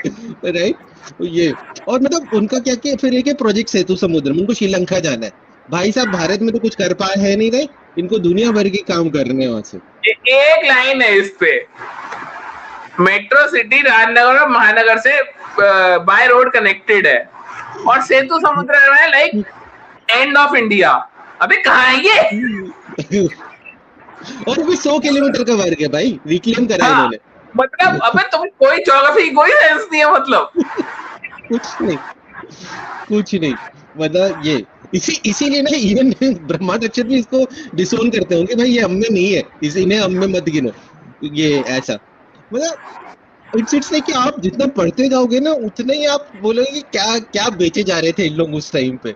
राइट। ये और मतलब उनका क्या कि फिर एक प्रोजेक्ट सेतु समुद्र में, उनको श्रीलंका जाना है। भाई साहब भारत में तो कुछ कर पाए है नहीं रहे, इनको दुनिया भर के काम करने हैं वहां से। एक लाइन है इस पे, मेट्रो सिटी राजनगर और महानगर से बाय रोड कनेक्टेड है, और सेतु समुद्र है लाइक एंड ऑफ इंडिया। अबे कहाँ है ये? और भी 100 किलोमीटर का वर्ग है भाई, रिक्लेम करा है इन्होंने। मतलब अबे तुम कोई ज्योग्राफी कोई सेंस नहीं है, मतलब कुछ नहीं मतलब ये इसीलिए ना इवन ब्रह्मांड रक्षक भी इसको डिसोन करते होंगे, भाई ये हम में नहीं है, इन्हें हम में मत गिनो, ये ऐसा। मतलब इट्स लाइक कि आप जितना पढ़ते जाओगे ना उतना ही आप बोलोगे कि क्या क्या बेचे जा रहे थे इन लोग उस टाइम पे,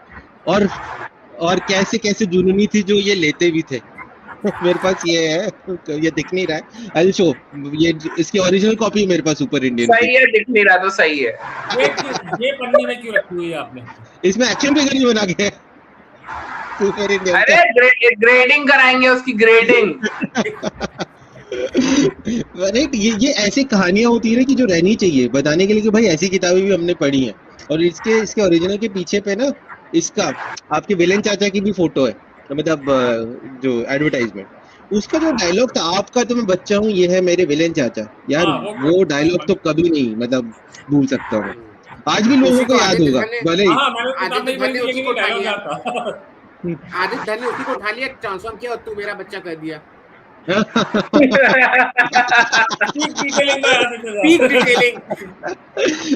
और कैसे कैसे जुनूनी थी जो ये लेते भी थे। मेरे पास ये है, ये दिख नहीं रहा है, आई शो, ये इसकी ओरिजिनल कॉपी मेरे पास सुपर इंडियन सही है, दिख नहीं रहा तो सही है। ये पन्नी में क्यों रखी हुई है आपने? इसमें एक्शन फिगर भी बना के सुपर इंडियन। अरे ग्रेडिंग कराएंगे उसकी, ग्रेडिंग। राइट, ये ऐसी कहानियां होती है ना कि जो रहनी चाहिए बताने के लिए कि भाई ऐसी किताबें भी हमने पढ़ी हैं। और इसके ओरिजिनल के पीछे पे ना इसका आपके विलेन चाचा की भी फोटो है, मतलब जो एडवर्टाइजमेंट, उसका जो डायलॉग था, आपका तो मैं बच्चा हूँ, ये है मेरे विलेन चाचा, यार वो डायलॉग तो कभी नहीं मतलब भूल सकता हूँ, आज भी लोगों को याद होगा भले ही। आदित्य धन ने उसी को उठा लिया, ट्रांसफॉर्म किया और तू मेरा बच्चा कर दिया। Peak detailing.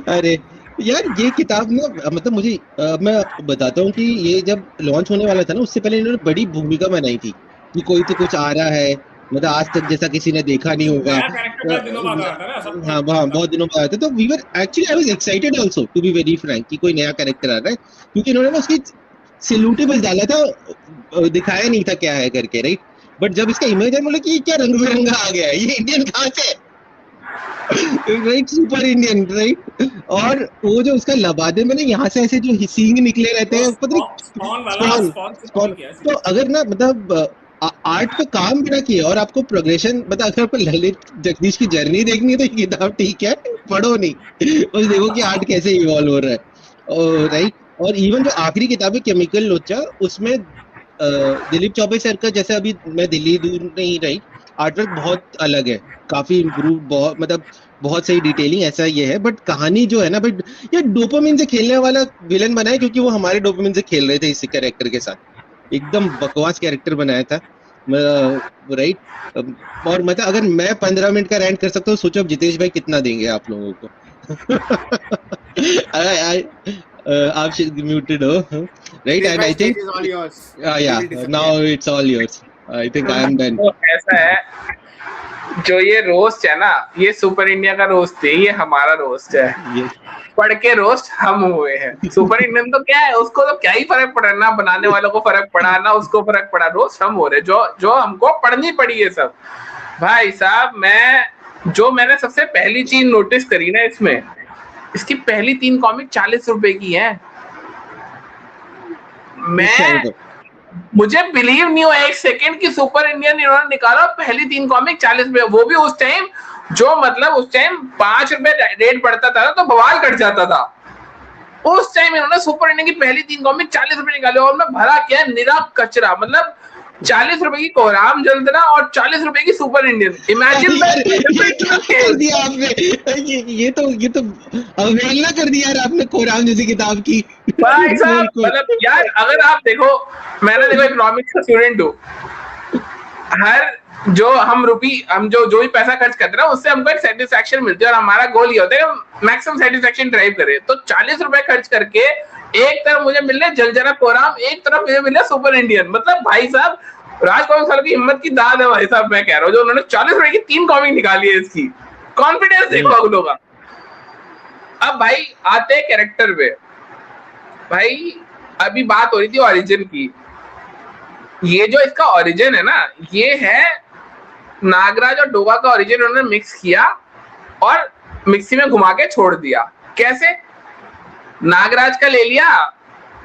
अरे यार ये किताब ना मतलब मुझे मैं बताता हूँ कि ये जब लॉन्च होने वाला था ना, उससे पहले इन्होंने बड़ी भूमिका बनाई थी कि कोई तो कुछ आ रहा है, मतलब आज तक जैसा किसी ने देखा नहीं होगा। हाँ बहुत दिनों बाद आया था, तो we were actually I was excited also to be very frank कि कोई नया कैरेक्टर आ रहा है, क्योंकि इन्होंने ना उसकी सिलूटी बस डाला था, दिखाया नहीं था क्या है करके, राइट। बट जब इसका इमेज है बोले कि क्या रंग बिरंगा आ गया है, ये इंडियन कहाँ से, राइट, सुपर इंडियन, राइट। और वो जो उसका लबादे में ना यहाँ से ऐसे जो सींग निकले रहते हैं, पता नहीं, तो अगर ना मतलब आर्ट पे काम भी ना किए और आपको प्रोग्रेशन, मतलब अगर आपको ललित जगदीश की जर्नी देखनी है तो ये किताब ठीक है, पढ़ो नहीं, बस देखो कि आर्ट कैसे इवॉल्व हो रहा है, राइट। और इवन जो आखिरी किताब है केमिकल लोचा, उसमें दिलीप चौबे सर का, जैसे अभी मैं दिल्ली दूर नहीं रही, आर्टवर्क बहुत अलग है, काफी इम्प्रूव, बहुत मतलब बहुत सही डिटेलिंग, ऐसा ये है। बट कहानी जो है ना भाई, ये डोपामिन से खेलने वाला विलन बनाया, क्योंकि वो हमारे डोपामिन से खेल रहे थे इस कैरेक्टर के साथ, एकदम बकवास कैरेक्टर बनाया था, राइट। और मतलब अगर मैं 15 मिनट का रेंट कर सकता हूँ, सोचो अब जितेश भाई कितना देंगे आप लोगों को। आप म्यूटेड हो, राइट, एंड आई थिंक या now it's all yours, I think I am done. ऐसा है जो ये रोस्ट है ना, ये सुपर इंडिया का रोस्ट है, ये हमारा रोस्ट है। ये पढ़ के रोस्ट हम हुए हैं। सुपर इंडियन तो क्या है, उसको तो क्या ही फर्क पड़ा, ना बनाने वालों को फर्क पड़ा ना उसको फर्क पड़ा, रोस्ट हम हो रहे, जो हमको पढ़नी पड़ी ये सब। भाई साहब मैंने सबसे पहली चीज नोटिस करी ना इसमें, इसकी पहली 3 कॉमिक 40 रुपए की है। मुझे बिलीव नहीं हुआ एक सेकंड की सुपर इंडियन इन्होंने निकाला पहली 3 कॉमिक 40 रुपए, वो भी उस टाइम जो मतलब उस टाइम 5 रुपए रेट पड़ता था तो बवाल कट जाता था। उस टाइम इन्होंने सुपर इंडियन की पहली 3 कॉमिक 40 रुपए निकाले और मैं भरा क्या निरा कचरा, मतलब 40 रुपए की कोहराम जल्दना और 40 रुपए की सुपर इंडियन। इमेजिन कर दिया आपने, ये तो अवहेलना कर दिया यार आपने कोहराम जैसी किताब की। भाई साहब मतलब यार अगर आप देखो, मैंने देखो इकोनॉमिक्स का स्टूडेंट हूँ, हर जो हम जो भी पैसा खर्च करते हैं उससे हमको एक सेटिस्फैक्शन मिलती है और हमारा गोल ये होता है कि मैक्सिमम सेटिस्फैक्शन ड्राइव करें। तो 40 रुपए खर्च करके एक तरफ मुझे मिल रहा है जलजरा कोहराम, एक तरफ मुझे मिल रहा है सुपर इंडियन। मतलब भाई साहब राज कॉमिक्स वालों की हिम्मत की दाद है भाई साहब, मैं कह रहा हूँ जो उन्होंने 40 रुपए की 3 कॉमिक निकाली है, इसकी कॉन्फिडेंस देखो अगलों का। अब भाई आते हैं कैरेक्टर पे। भाई अभी बात हो रही थी ओरिजिन की, ये जो इसका ओरिजिन है ना, ये है नागराज और डोगा का ओरिजिन उन्होंने मिक्स किया और मिक्सी में घुमा के छोड़ दिया। कैसे? नागराज का ले लिया,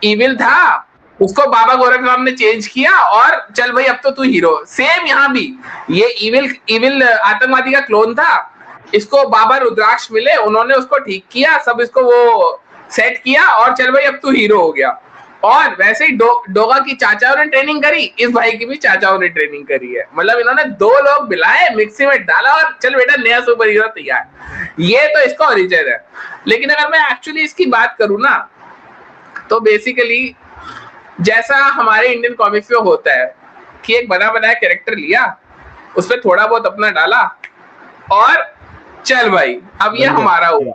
इविल था, उसको बाबा गोरखनाथ ने चेंज किया और चल भाई अब तो तू हीरो। सेम यहाँ भी ये इविल आतंकवादी का क्लोन था, इसको बाबा रुद्राक्ष मिले, उन्होंने उसको ठीक किया, सब इसको वो सेट किया और चल भाई अब तू हीरो हो गया। और वैसे ही डोगा की चाचाओं ने ट्रेनिंग करी, इस भाई की भी चाचाओं ने ट्रेनिंग करी है। मतलब इन्होंने 2 लोग मिलाए, मिक्सी में डाला और चल बेटा नया सुपर हीरो तैयार। ये तो इसका ओरिजिन है। लेकिन अगर मैं एक्चुअली इसकी बात करूं ना, तो बेसिकली जैसा हमारे इंडियन कॉमिक्स में होता है कि एक बना बनाया कैरेक्टर लिया, उसमें थोड़ा बहुत अपना डाला और चल भाई अब ये हमारा हुआ।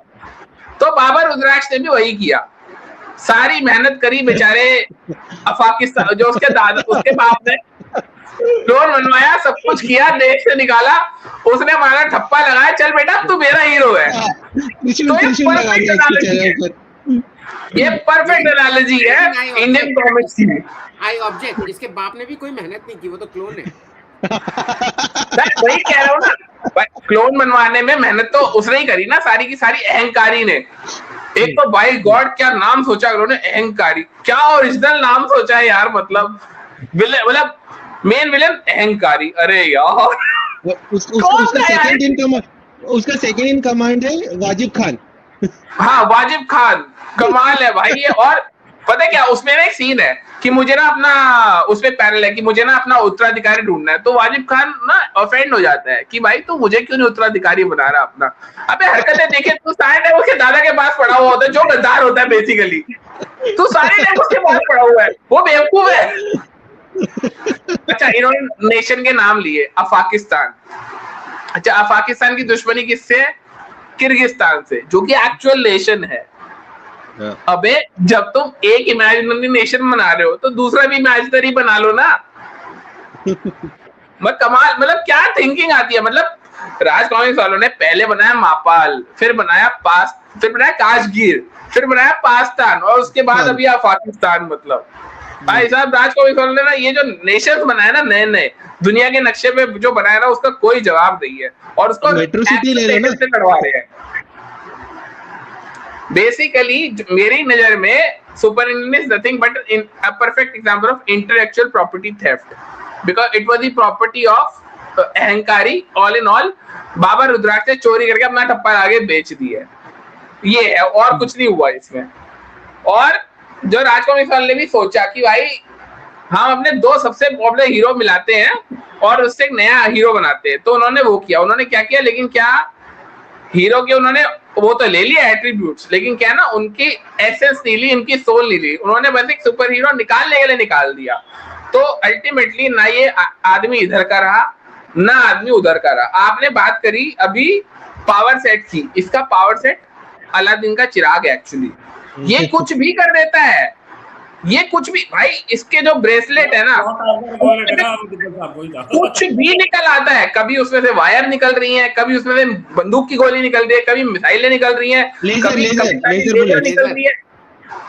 तो बाबा रुद्राक्ष ने भी वही किया, सारी मेहनत करी बेचारे पाकिस्तान, जो उसके दादा उसके बाप ने लोन बनवाया, सब कुछ किया, देश से निकाला, उसने हमारा ठप्पा लगाया, चल बेटा तू मेरा हीरो है। तो ये परफेक्ट एनालॉजी है इंडियन कॉमिक्स की। आई ऑब्जेक्ट, इसके बाप ने भी कोई मेहनत नहीं की, वो तो क्लोन है। वही कह रहा हूँ ना, क्लोन बनवाने में मेहनत तो उसने ही करी ना, सारी की सारी अहंकारी ने। एक तो बाय गॉड क्या नाम सोचा उन्होंने, अहंकारी, क्या ओरिजिनल नाम सोचा है यार। मतलब मेन विलेन अहंकारी, अरे यार उसका सेकंड इन कमांड है वाजिब खान। हाँ वाजिब खान कमाल है भाई ये। और पता है क्या, उसमें ना एक सीन है कि मुझे ना अपना, उसमें पैनल है कि मुझे ना अपना उत्तराधिकारी ढूंढना है, तो वाजिब खान ना ऑफेंड हो जाता है कि भाई तू मुझे क्यों नहीं उत्तराधिकारी बना रहा अपना। अबे हरकतें देखे, तू सारे टाइम उसके दादा के पास पड़ा हुआ होता है, जो गद्दार होता है बेसिकली, तू सारे टाइम उसके पास पड़ा हुआ है, वो बेवकूफ है। अच्छा इन्होंने नेशन के नाम लिए, अफगानिस्तान। अच्छा अफगानिस्तान की दुश्मनी किससे है? किर्गिस्तान से, जो कि एक्चुअल नेशन है। अबे जब तुम एक इमेजिनरी नेशन बना रहे हो तो दूसरा भी इमेजिनरी बना लो ना। कमाल, मतलब क्या थिंकिंग आती है। मतलब राज कॉमिक्स वालों ने पहले बनाया मापाल, फिर बनाया काशगीर, फिर बनाया पाकिस्तान और उसके बाद अभी अफगानिस्तान। मतलब भाई साहब राज कॉमिक्स वालों ने ना ये जो नेशंस बनाए ना नए नए दुनिया के नक्शे पे जो बनाया ना, उसका कोई जवाब नहीं है और उसको मेट्रो सिटी ले लो ना, से लड़वा रहे हैं। बेसिकली मेरी नजर में super Indian is nothing but a perfect example of intellectual property theft because it was the property of अहंकारी। ऑल इन ऑल बाबा रुद्राक्ष ने चोरी करके अपना ठप्पा आगे बेच दिया है, ये है और कुछ नहीं हुआ इसमें। और जो राज कॉमिक्स वाले ने भी सोचा कि भाई हम अपने 2 सबसे पॉपुलर हीरो मिलाते हैं और उससे एक नया हीरो बनाते हैं, तो उन्होंने वो किया। उन्होंने क्या किया, लेकिन क्या हीरो के उन्होंने वो तो ले लिया एट्रीब्यूट्स, लेकिन क्या ना उनकी एसेंस नहीं ली, उनकी सोल नहीं ली। उन्होंने बस एक सुपर हीरो निकालने के लिए निकाल दिया। तो अल्टीमेटली ना ये आदमी इधर का रहा ना आदमी उधर का रहा। आपने बात करी अभी पावर सेट की, इसका पावर सेट अलादीन का चिराग है एक्चुअली। ये कुछ भी कर देता है, ये कुछ भी भाई, इसके जो ब्रेसलेट है ना कुछ भी निकल आता है, कभी उसमें से वायर निकल रही है, कभी उसमें से बंदूक की गोली निकल रही है, कभी मिसाइलें निकल रही है, कभी लेजर निकल रही है,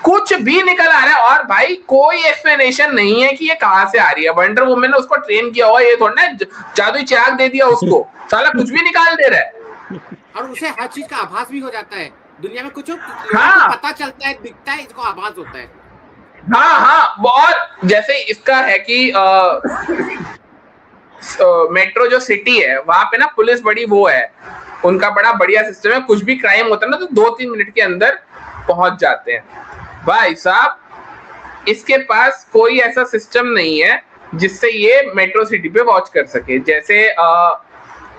कुछ भी निकल आ रहा है। और भाई कोई एक्सप्लेनेशन नहीं है कि ये कहां से आ रही है। वंडर वुमन ने उसको ट्रेन किया हुआ, ये थोड़ा ना जादुई चिराग दे दिया उसको, साला कुछ भी निकाल दे रहा है और उसे हर चीज का आभास भी हो जाता है। दुनिया में कुछ हाँ। पता चलता है, दिखता है, इसको आभास होता है। हाँ, और जैसे इसका है कि मेट्रो जो सिटी है वहां पे ना पुलिस बड़ी वो है, उनका बड़ा बढ़िया सिस्टम है, कुछ भी क्राइम होता है ना तो 2-3 मिनट के अंदर पहुंच जाते हैं। भाई साहब इसके पास कोई ऐसा सिस्टम नहीं है जिससे ये मेट्रो सिटी पे वॉच कर सके। जैसे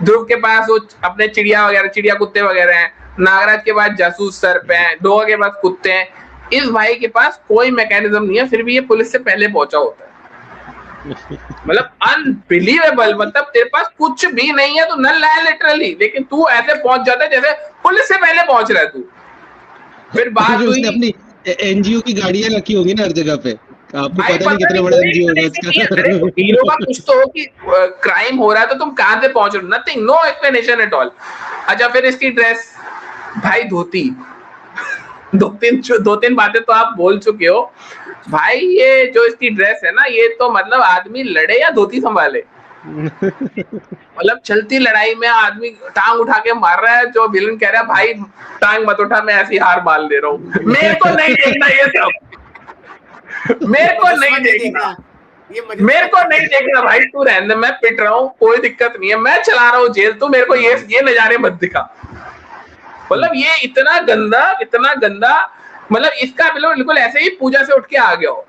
ध्रुव के पास वो अपने चिड़िया कुत्ते वगैरह हैं, नागराज के पास जासूस सर्प हैं, डोगा के पास कुत्ते हैं, इस भाई के पास कोई मैकेनिज्म नहीं है, फिर भी ये पुलिस से पहले पहुंचा होता है। मतलब अनबिलीवेबल, मतलब तेरे पास कुछ भी नहीं है, तू नल है लिटरली, लेकिन तू ऐसे पहुंच जाता है जैसे पुलिस से पहले पहुंच रहा है तू। फिर बात हुई, अपनी एनजीओ की गाड़ियां रखी होगी ना हर जगह पे, आपको पता नहीं कितने बड़ा एनजीओ होगा इसका। हीरो का कुछ तो हो कि क्राइम हो रहा है तो तुम कहां से पहुंच रहे हो, nothing, no explanation at all. अच्छा फिर इसकी ड्रेस, भाई धोती, दो तीन बातें तो आप बोल चुके हो भाई। ये जो इसकी ड्रेस है ना, ये तो मतलब आदमी लड़े या धोती संभाले। मतलब चलती लड़ाई में आदमी टांग उठा के मार रहा है, जो विलन कह रहा है भाई टांग मत उठा, मैं ऐसी हार मान ले रहा हूँ। मेरे को नहीं देखना ये सब, मेरे को नहीं देखना, मेरे को नहीं देखना भाई, तू रहने, मैं पिट रहा हूँ, कोई दिक्कत नहीं है, मैं चला रहा हूँ जेल, तू मेरे को ये नजारे मत दिखा। मतलब ये इतना गंदा, मतलब इसका बिल्कुल ऐसे ही पूजा से उठ के आ गया हो,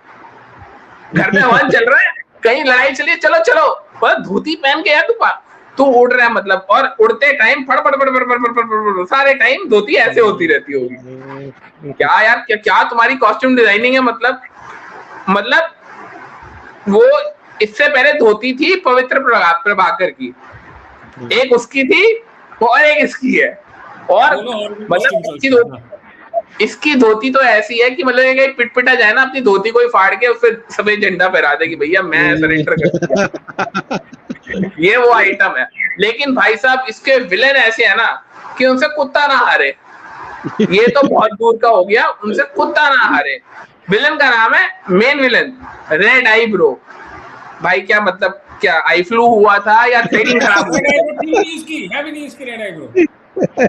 घर में हवन चल रहा है, कहीं लड़ाई चली, चलो धोती पहन के यार तू उड़ रहा है, मतलब, और उड़ते टाइम फड़ सारे टाइम धोती ऐसे होती रहती होगी। क्या यार, क्या तुम्हारी कॉस्ट्यूम डिजाइनिंग है। मतलब वो इससे पहले धोती थी पवित्र प्रभाकर की, एक उसकी थी और एक इसकी है, और मतलब इसकी धोती तो ऐसी है कि मतलब पिटपिटा जाए ना, अपनी धोती को ही फाड़ के उससे सफेद झंडा फहरा दे कि भैया मैं सरेंडर कर दिया। ये वो आइटम है। लेकिन भाई साहब इसके विलेन ऐसे है ना कि उनसे कुत्ता ना हारे, ये तो बहुत दूर का हो गया, उनसे कुत्ता ना हारे। विलेन का नाम है, मेन विलेन, रेड आई ब्रो। भाई क्या मतलब, क्या आई फ्लू हुआ था या थ्रेडिंग खराब हुई?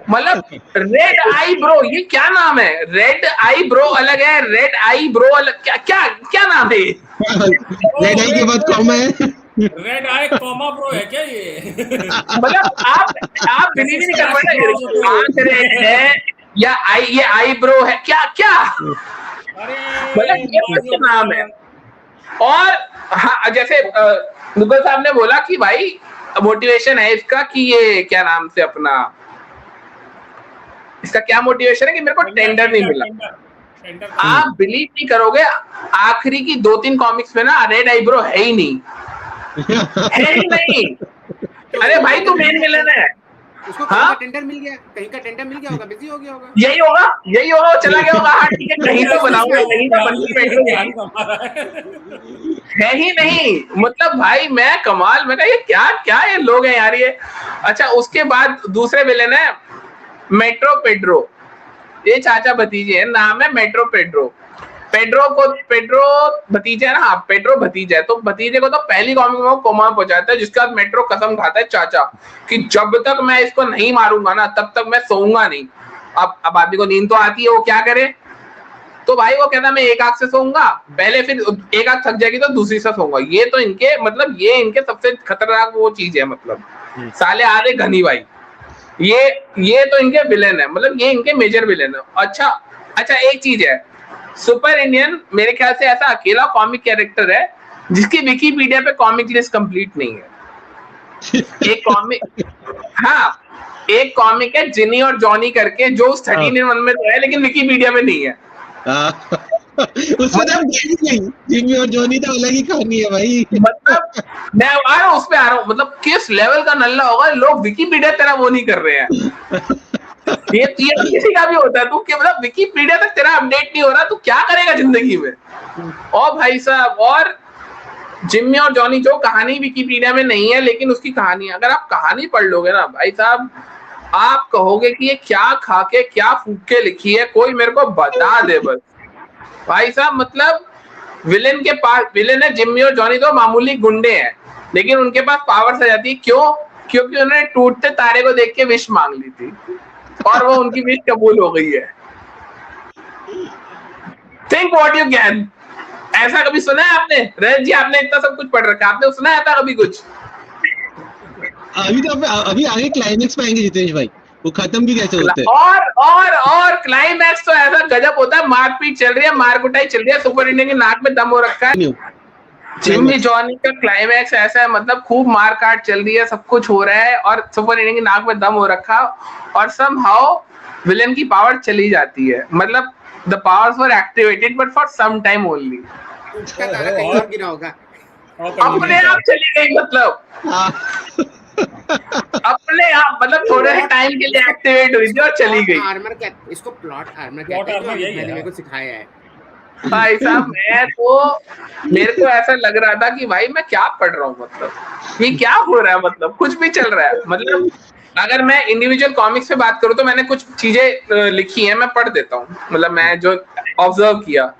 मतलब रेड आई ब्रो, ये क्या नाम है? रेड आई ब्रो अलग है, रेड आई ब्रो अलग, क्या नाम है? रेड आई के बाद कॉमा है, रेड आई कॉमा ब्रो है क्या ये? मतलब आप बिलीव नहीं कर पाएंगे, आंख रेड है या ये आई ब्रो है, क्या मतलब ये नाम है। और हाँ, जैसे मुगल साहब ने बोला कि भाई मोटिवेशन है इसका कि ये क्या नाम से अपना, इसका क्या मोटिवेशन है कि मेरे को टेंडर नहीं मिला। आप बिलीव नहीं करोगे, आखिरी की 2-3 कॉमिक्स में ना रेड आई ब्रो है ही नहीं, है ही नहीं। अरे भाई तू मेन विलेन है, उसको कहीं का टेंडर मिल गया होगा, बिजी हो गया होगा, यही होगा, चला गया होगा, हाँ ठीक है, कहीं तो बनाऊंगा, कहीं तो है ही नहीं। मतलब भाई मैं कहा ये क्या ये लोग हैं यार ये। अच्छा उसके बाद दूसरे विलेन है मेट्रो पेड्रो, ये चाचा भतीजे हैं, नाम है मेट्रो पेड्रो। पेड्रो भतीजा है ना, हाँ पेड्रो भतीजा है, तो भतीजे को तो पहली कॉमिक में कोमा पहुंचाता है, जिसके बाद मेट्रो कसम खाता है चाचा कि जब तक मैं इसको नहीं मारूंगा ना तब तक मैं सोऊंगा नहीं। अब आदमी को नींद तो आती है, वो क्या करे, तो भाई वो कहता है मैं एक आंख से सोऊंगा पहले, फिर एक आंख थक जाएगी तो दूसरी से सोऊंगा। ये तो इनके मतलब ये इनके सबसे खतरनाक वो चीज है, मतलब साले आधे घनी भाई, ये तो इनके विलेन है, मतलब ये इनके मेजर विलेन है। अच्छा एक चीज है, सुपर इंडियन मेरे ख्याल से ऐसा अकेला कॉमिक कैरेक्टर है जिसकी विकिपीडिया पे कॉमिक लिस्ट कंप्लीट नहीं है। एक कॉमिक है जिनी और जॉनी करके, जो 13-in-1 में तो है लेकिन विकिपीडिया में नहीं है। उसमें तो जिमी और जॉनी तो अलग ही कहानी है भाई। मतलब मैं आ रहा हूँ, मतलब किस लेवल का नल्ला होगा, लोग विकिपीडिया तरह वो नहीं कर रहे हैं। ये किसी का भी होता है, तू क्या मतलब विकिपीडिया तक तेरा अपडेट नहीं हो रहा, तू क्या करेगा जिंदगी में। और भाई साहब, और जिम्मी और जॉनी जो कहानी विकिपीडिया में नहीं है, लेकिन उसकी कहानी अगर आप कहानी पढ़ लोगे ना भाई साहब, आप कहोगे कि ये क्या खा के क्या फूक के लिखी है, कोई मेरे को बता दे बस। भाई साहब मतलब विलेन के पास, विलेन है जिम्मी और जॉनी तो मामूली गुंडे हैं, लेकिन उनके पास पावर्स आ जाती है। क्यों? क्योंकि उन्होंने टूटते तारे को देख के विश मांग ली थी और वो उनकी विश कबूल हो गई है। Think what you can. ऐसा कभी सुना है आपने? रजत जी आपने इतना सब कुछ पढ़ रखा है, आपने सुना है था कभी कुछ? अभी आगे क्लाइमेक्स पे आएंगे जितेश भाई, वो खत्म भी कैसे होते हैं। और क्लाइमैक्स तो ऐसा गजब होता है, मारपीट चल रही है, मारकुटाई चल रही है, सुपर इंडियन के नाक में दम हो रखा है। जिम्मी जॉनी का क्लाइमैक्स ऐसा है, मतलब खूब मार काट चल रही है, सब कुछ हो रहा है और सुपर इंडियन की नाक में दम हो रखा, और समहाउ विलेन की पावर चली जाती है। मतलब the powers were activated but for some time only. गिरा होगा अपने आप चली गई, मतलब अपने आप, मतलब थोड़े टाइम के लिए एक्टिवेट हुई थी और चली गई। आर्मर क्या, इसको प्लॉट आर्मर कहते हैं, मैंने मेरे को सिखाया है। भाई साहब मेरे को ऐसा लग रहा था कि भाई मैं क्या पढ़ रहा हूँ, मतलब ये क्या हो रहा है, मतलब कुछ भी चल रहा है। मतलब अगर मैं इंडिविजुअल कॉमिक्स पे बात करूँ तो मैंने कुछ चीजें लिखी हैं, मैं पढ़ देता हूँ। मतलब मैं जो ऑब्जर्व किया,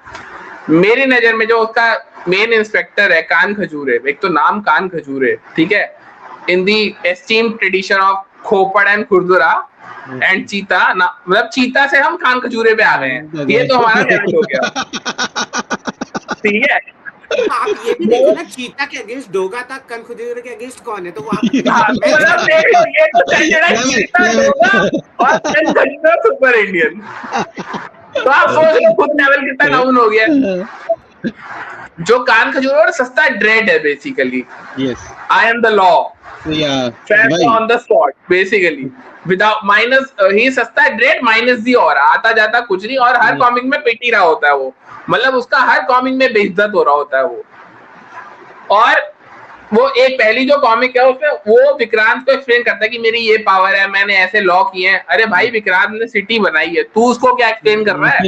मेरी नजर में जो उसका मेन इंस्पेक्टर है कान खजूरे, एक तो नाम कान खजूरे, ठीक है, इन दी एस्टीम्ड ट्रेडिशन ऑफ खोपड़ एंड खुरदुरा एंड चीता ना, मतलब चीता से हम कान खजूरे पे आ गए हैं, ये तो हमारा टैलेंट हो गया, ठीक है। आप ये भी देखो ना, चीता के अगेंस्ट डोगा था, कन खजूरे के अगेंस्ट कौन है, तो वो आप मतलब ये तो चीता डोगा और कन खजूरा सुपर इंडियन, तो आप सोच लो खुद लेवल कितना डाउन हो गया। जो कान खजूर और सस्ता ड्रेड है basically, yes I am the law, on the spot basically, without minus, ही सस्ता ड्रेड माइनस दी, और आता जाता कुछ नहीं, और हर कॉमिक में पिट ही रहा होता है वो, मतलब उसका हर कॉमिक में बेइज्जत हो रहा होता है वो। और वो एक पहली जो कॉमिक है उसमें वो विक्रांत को एक्सप्लेन करता है कि मेरी ये पावर है, मैंने ऐसे लॉ किए हैं। अरे भाई विक्रांत ने सिटी बनाई है, तू उसको क्या एक्सप्लेन कर रहा है?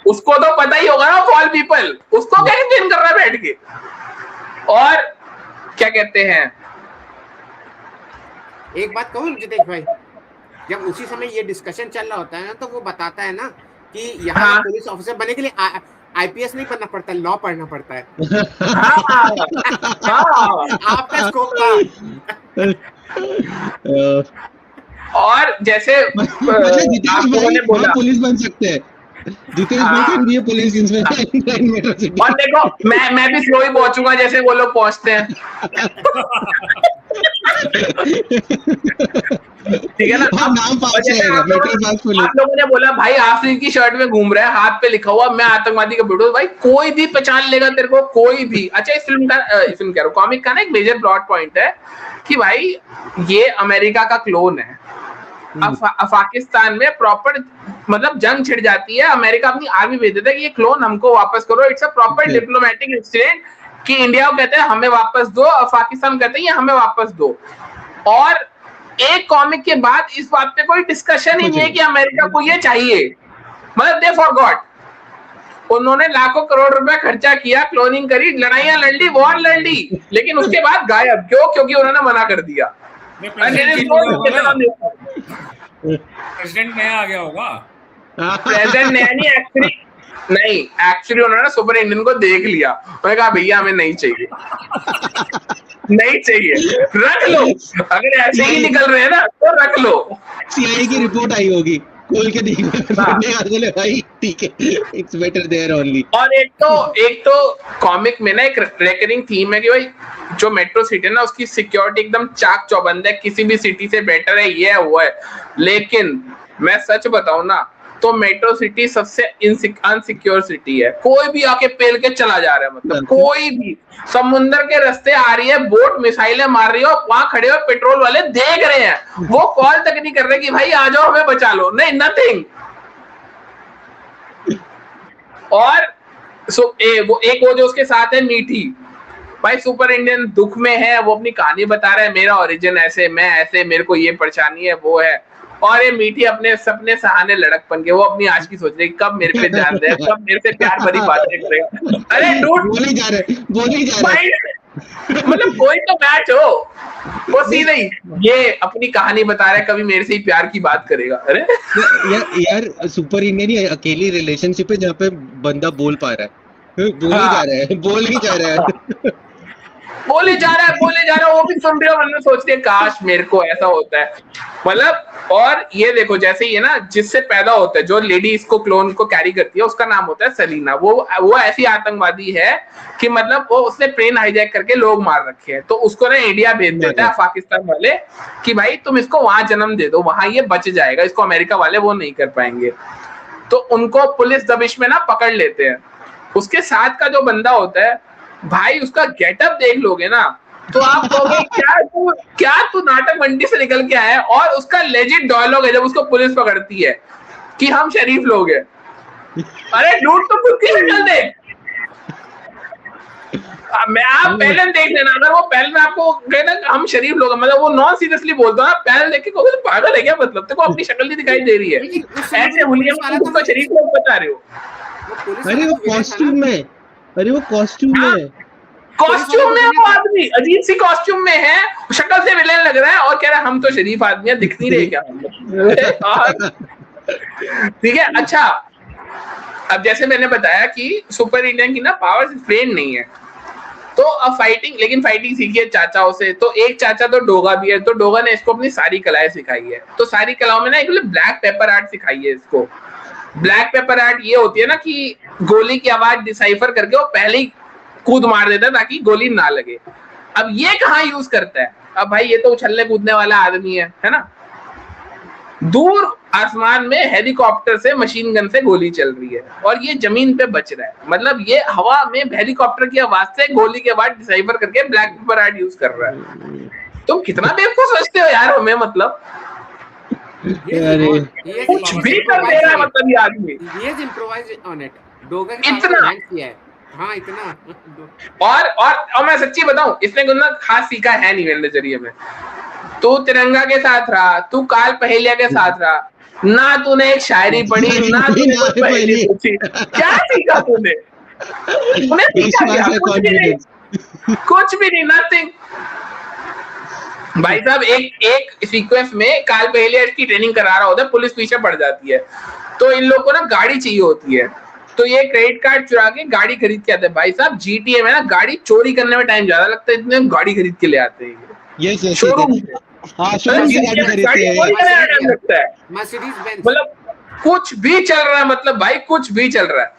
उसको तो पता ही होगा ना, फॉल पीपल, उसको क्या एक्सप्लेन कर रहा है बैठ के। और क्या कहते हैं, एक बात कहूँ जितेश भाई, जब उसी समय ये डिस्कशन चल रहा होता है ना, तो वो बताता है ना कि यहाँ पुलिस ऑफिसर बनने के लिए आईपीएस नहीं पढ़ना पड़ता, लॉ पढ़ना पड़ता है। आपका स्कोप था। और जैसे आप लोगों ने बोला पुलिस बन सकते हैं, जितेश भाई भी पुलिस इंस्पेक्टर। और देखो मैं भी स्लो ही पहुंचूंगा जैसे वो लोग पहुंचते हैं, ठीक है ना। आप लोगों ने बोला भाई आफरीन की शर्ट में घूम रहा है, हाथ पे लिखा हुआ मैं आतंकवादी का वीडियो, भाई कोई भी पहचान लेगा तेरे को, कोई भी। अच्छा इस फिल्म कह रहा हूँ, कॉमिक का ना एक मेजर प्लॉट पॉइंट है कि भाई ये अमेरिका का क्लोन है। पाकिस्तान में प्रॉपर मतलब जंग छिड़ जाती है, अमेरिका अपनी आर्मी भेज देता है कि ये क्लोन हमको वापस करो। It's a proper diplomatic incident कि इंडिया को कहते हैं हमें वापस दो, और पाकिस्तान कहते हैं ये हमें वापस दो। और एक कॉमिक के बाद इस बात पे कोई डिस्कशन ही नहीं है कि अमेरिका को ये चाहिए, मतलब दे फॉरगॉट। उन्होंने लाखों करोड़ रुपए खर्चा किया, क्लोनिंग करी, लड़ाइयां लड़ ली, वॉर लड़ ली, लेकिन उसके बाद गायब। क्यों? क्योंकि उन्होंने मना कर दिया। प्रेसिडेंट नया आ गया होगा, प्रेसिडेंट नया नहीं, एक्चुअली उन्होंने सुपर इंडियन को देख लिया, उन्होंने कहा भैया हमें नहीं चाहिए, नहीं चाहिए, रख लो, अगर ऐसे ही निकल रहे हैं ना तो रख लो। सीआईए की रिपोर्ट आई होगी, खोल के देखो भाई, ठीक है, इट्स बेटर देयर ओनली। और एक तो कॉमिक में ना एक रिकरिंग थीम है कि भाई जो मेट्रो सिटी है ना उसकी सिक्योरिटी एकदम चाक चौबंद है, किसी भी सिटी से बेटर है, ये है वो है। लेकिन मैं सच बताऊं ना तो मेट्रो सिटी सबसे अनसिक्योर सिटी है। कोई भी आके पेल के चला जा रहा है, मतलब कोई भी समुद्र के रास्ते आ रही है, बोट मिसाइलें मार रही है, वहां खड़े हो पेट्रोल वाले देख रहे हैं, वो कॉल तक नहीं कर रहे कि भाई आ जाओ हमें बचा लो, नहीं, नथिंग। और वो जो उसके साथ है मीठी, भाई सुपर इंडियन दुख में है, वो अपनी कहानी बता रहा है, मेरा ओरिजिन ऐसे, मैं ऐसे, मेरे को ये परेशानी है, वो है। और ये मीठी अपने सपने सहाने लड़कपन के, वो अपनी आज की सोच रही कब मेरे पे ध्यान दे, कब मेरे से प्यार भरी बातें करेगा। अरे डूड बोल ही जा रहे हैं। मतलब कोई तो मैच हो, वो सीधे ही ये अपनी कहानी बता रहा है, कभी मेरे से ही प्यार की बात करेगा। अरे यार सुपर इंडियन ही अकेली रिलेशनशिप है जहाँ पे बंदा बोल पा रहा है, बोल ही जा रहा है। बोले जा रहा है, वो भी सुन रहे हो, मतलब सोचते हैं काश मेरे को ऐसा होता है। मतलब और ये देखो जैसे ही है ना, जिससे पैदा होता है, जो लेडी इसको क्लोन को कैरी करती है, उसका नाम होता है सलीना। वो ऐसी आतंकवादी है कि मतलब वो उसने प्लेन हाईजैक करके लोग मार रखे हैं, तो उसको ना इंडिया भेज देता है पाकिस्तान वाले कि भाई तुम इसको वहां जन्म दे दो, वहां ये बच जाएगा, इसको अमेरिका वाले वो नहीं कर पाएंगे। तो उनको पुलिस दबिश में ना पकड़ लेते हैं। उसके साथ का जो बंदा होता है भाई, उसका गेटअप देख लोगे ना तो आप कहोगे क्या तू नाटक मंडी से निकल के आया है। और उसका लेजिट डायलॉग है जब उसको पुलिस पकड़ती है कि हम शरीफ लोग हैं। अरे डूड तो खुद की शक्ल देख, आप पहले देख लेना, अगर वो पहले में आपको कहे ना हम शरीफ लोग, मतलब वो नॉन सीरियसली बोलता है, पहले देख के कहोगे पागल है क्या, मतलब तेरे को अपनी शक्ल नहीं दिखाई दे रही है, ऐसे हुलिया तुमको शरीफ लोग बता रहे हो। अरे वो कॉस्ट्यूम में, कॉस्ट्यूम में वो आदमी अजीब सी कॉस्ट्यूम में है, शक्ल से विलेन लग रहा है और कह रहा है हम तो शरीफ आदमी है, दिख नहीं रहे क्या हम। ठीक है। अच्छा, अब जैसे मैंने बताया कि सुपर इंडियन की ना पावर्स फ्रेंड नहीं है, तो अब फाइटिंग सीखी है चाचाओं से। तो एक चाचा तो डोगा भी है, तो डोगा ने इसको अपनी सारी कलाएं सिखाई है। तो सारी कलाओं में ना एक ब्लैक पेपर आर्ट सिखाई है इसको। ब्लैक पेपर आर्ट ये होती है ना कि गोली की आवाज डिसाइफर करके वो पहले ही कूद मार देता है ताकि गोली ना लगे। अब ये कहाँ यूज करता है? अब भाई ये तो उछलने कूदने वाला आदमी है ना। दूर आसमान में हेलीकॉप्टर से मशीन गन से गोली चल रही है और ये जमीन पे बच रहा है, मतलब ये हवा में हेलीकॉप्टर की आवाज से गोली के बाद डिसाइफर करके ब्लैक पेपर आर्ट यूज कर रहा है। तुम कितना बेवकूफ सोचते हो यार हमें, मतलब कुछ भी कर दे रहा है, मतलब ये आदमी इतना हाँ इतना। और मैं सच्ची बताऊं, इसने कुछ ना खास सीखा है नहीं मेरे नजरिए में। तू तिरंगा के साथ रहा, तू काल पहेलिया के साथ रहा, ना तूने एक शायरी पढ़ी, ना तूने कुछ पहेली पूछी, क्या सीखा तूने? तूने सीखा क्या? कुछ भी नहीं, नथिंग। भाई साहब एक सीक्वेंस में काल पहेलिया की ट्रेनिंग करा रहा होता है, पुलिस पीछे पड़ जाती है, तो इन लोगों को ना गाड़ी चाहिए होती है, तो ये क्रेडिट कार्ड चुरा के गाड़ी खरीद के आते हैं। भाई साहब जीटीए में ना गाड़ी चोरी करने में टाइम ज्यादा लगता है, इतने गाड़ी खरीद के ले आते हैं शोरूम से। मतलब कुछ भी चल रहा है, मतलब भाई कुछ भी चल रहा है।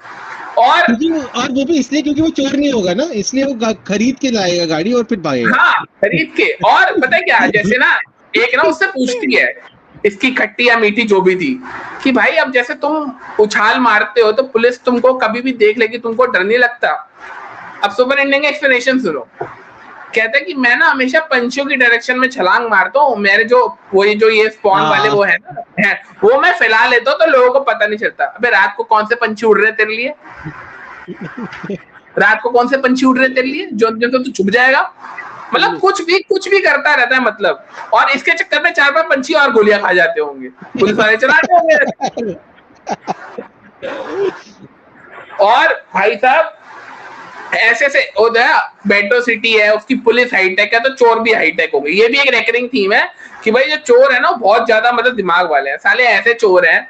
और वो भी इसलिए क्योंकि वो चोर नहीं होगा ना, इसलिए वो खरीद के लाएगा गाड़ी और फिर भागेगा। हाँ खरीद के। और पता है क्या, जैसे ना एक ना उससे पूछती है इसकी खट्टी या मीठी जो भी थी कि भाई अब जैसे तुम उछाल मारते हो तो पुलिस तुमको कभी भी देख लेगी, तुमको डर नहीं लगता? अब सुपर इंडियन का एक्सप्लेनेशन सुनो। कहता है कि मैं ना हमेशा पंछियों की डायरेक्शन में छलांग मारता हूँ, मेरे जो ये स्पॉन वाले वो है ना वो मैं फैला लेता हूँ तो लोगों को पता नहीं चलता। अबे रात को कौन से पंछी उड़ रहे तेरे लिए? रात को कौन से पंछी उड़ रहे तेरे लिए जो तू छुप जाएगा? मतलब कुछ भी करता रहता है मतलब। और इसके चक्कर में 4-5 पंछी और गोलियां खा जाते होंगे, पुलिस वाले चलाते होंगे। और भाई साहब ऐसे मेट्रो सिटी है, उसकी पुलिस हाईटेक है तो चोर भी हाईटेक हो गई। ये भी एक रेकरिंग थीम है कि भाई जो चोर है ना बहुत ज्यादा मतलब दिमाग वाले हैं। साले ऐसे चोर हैं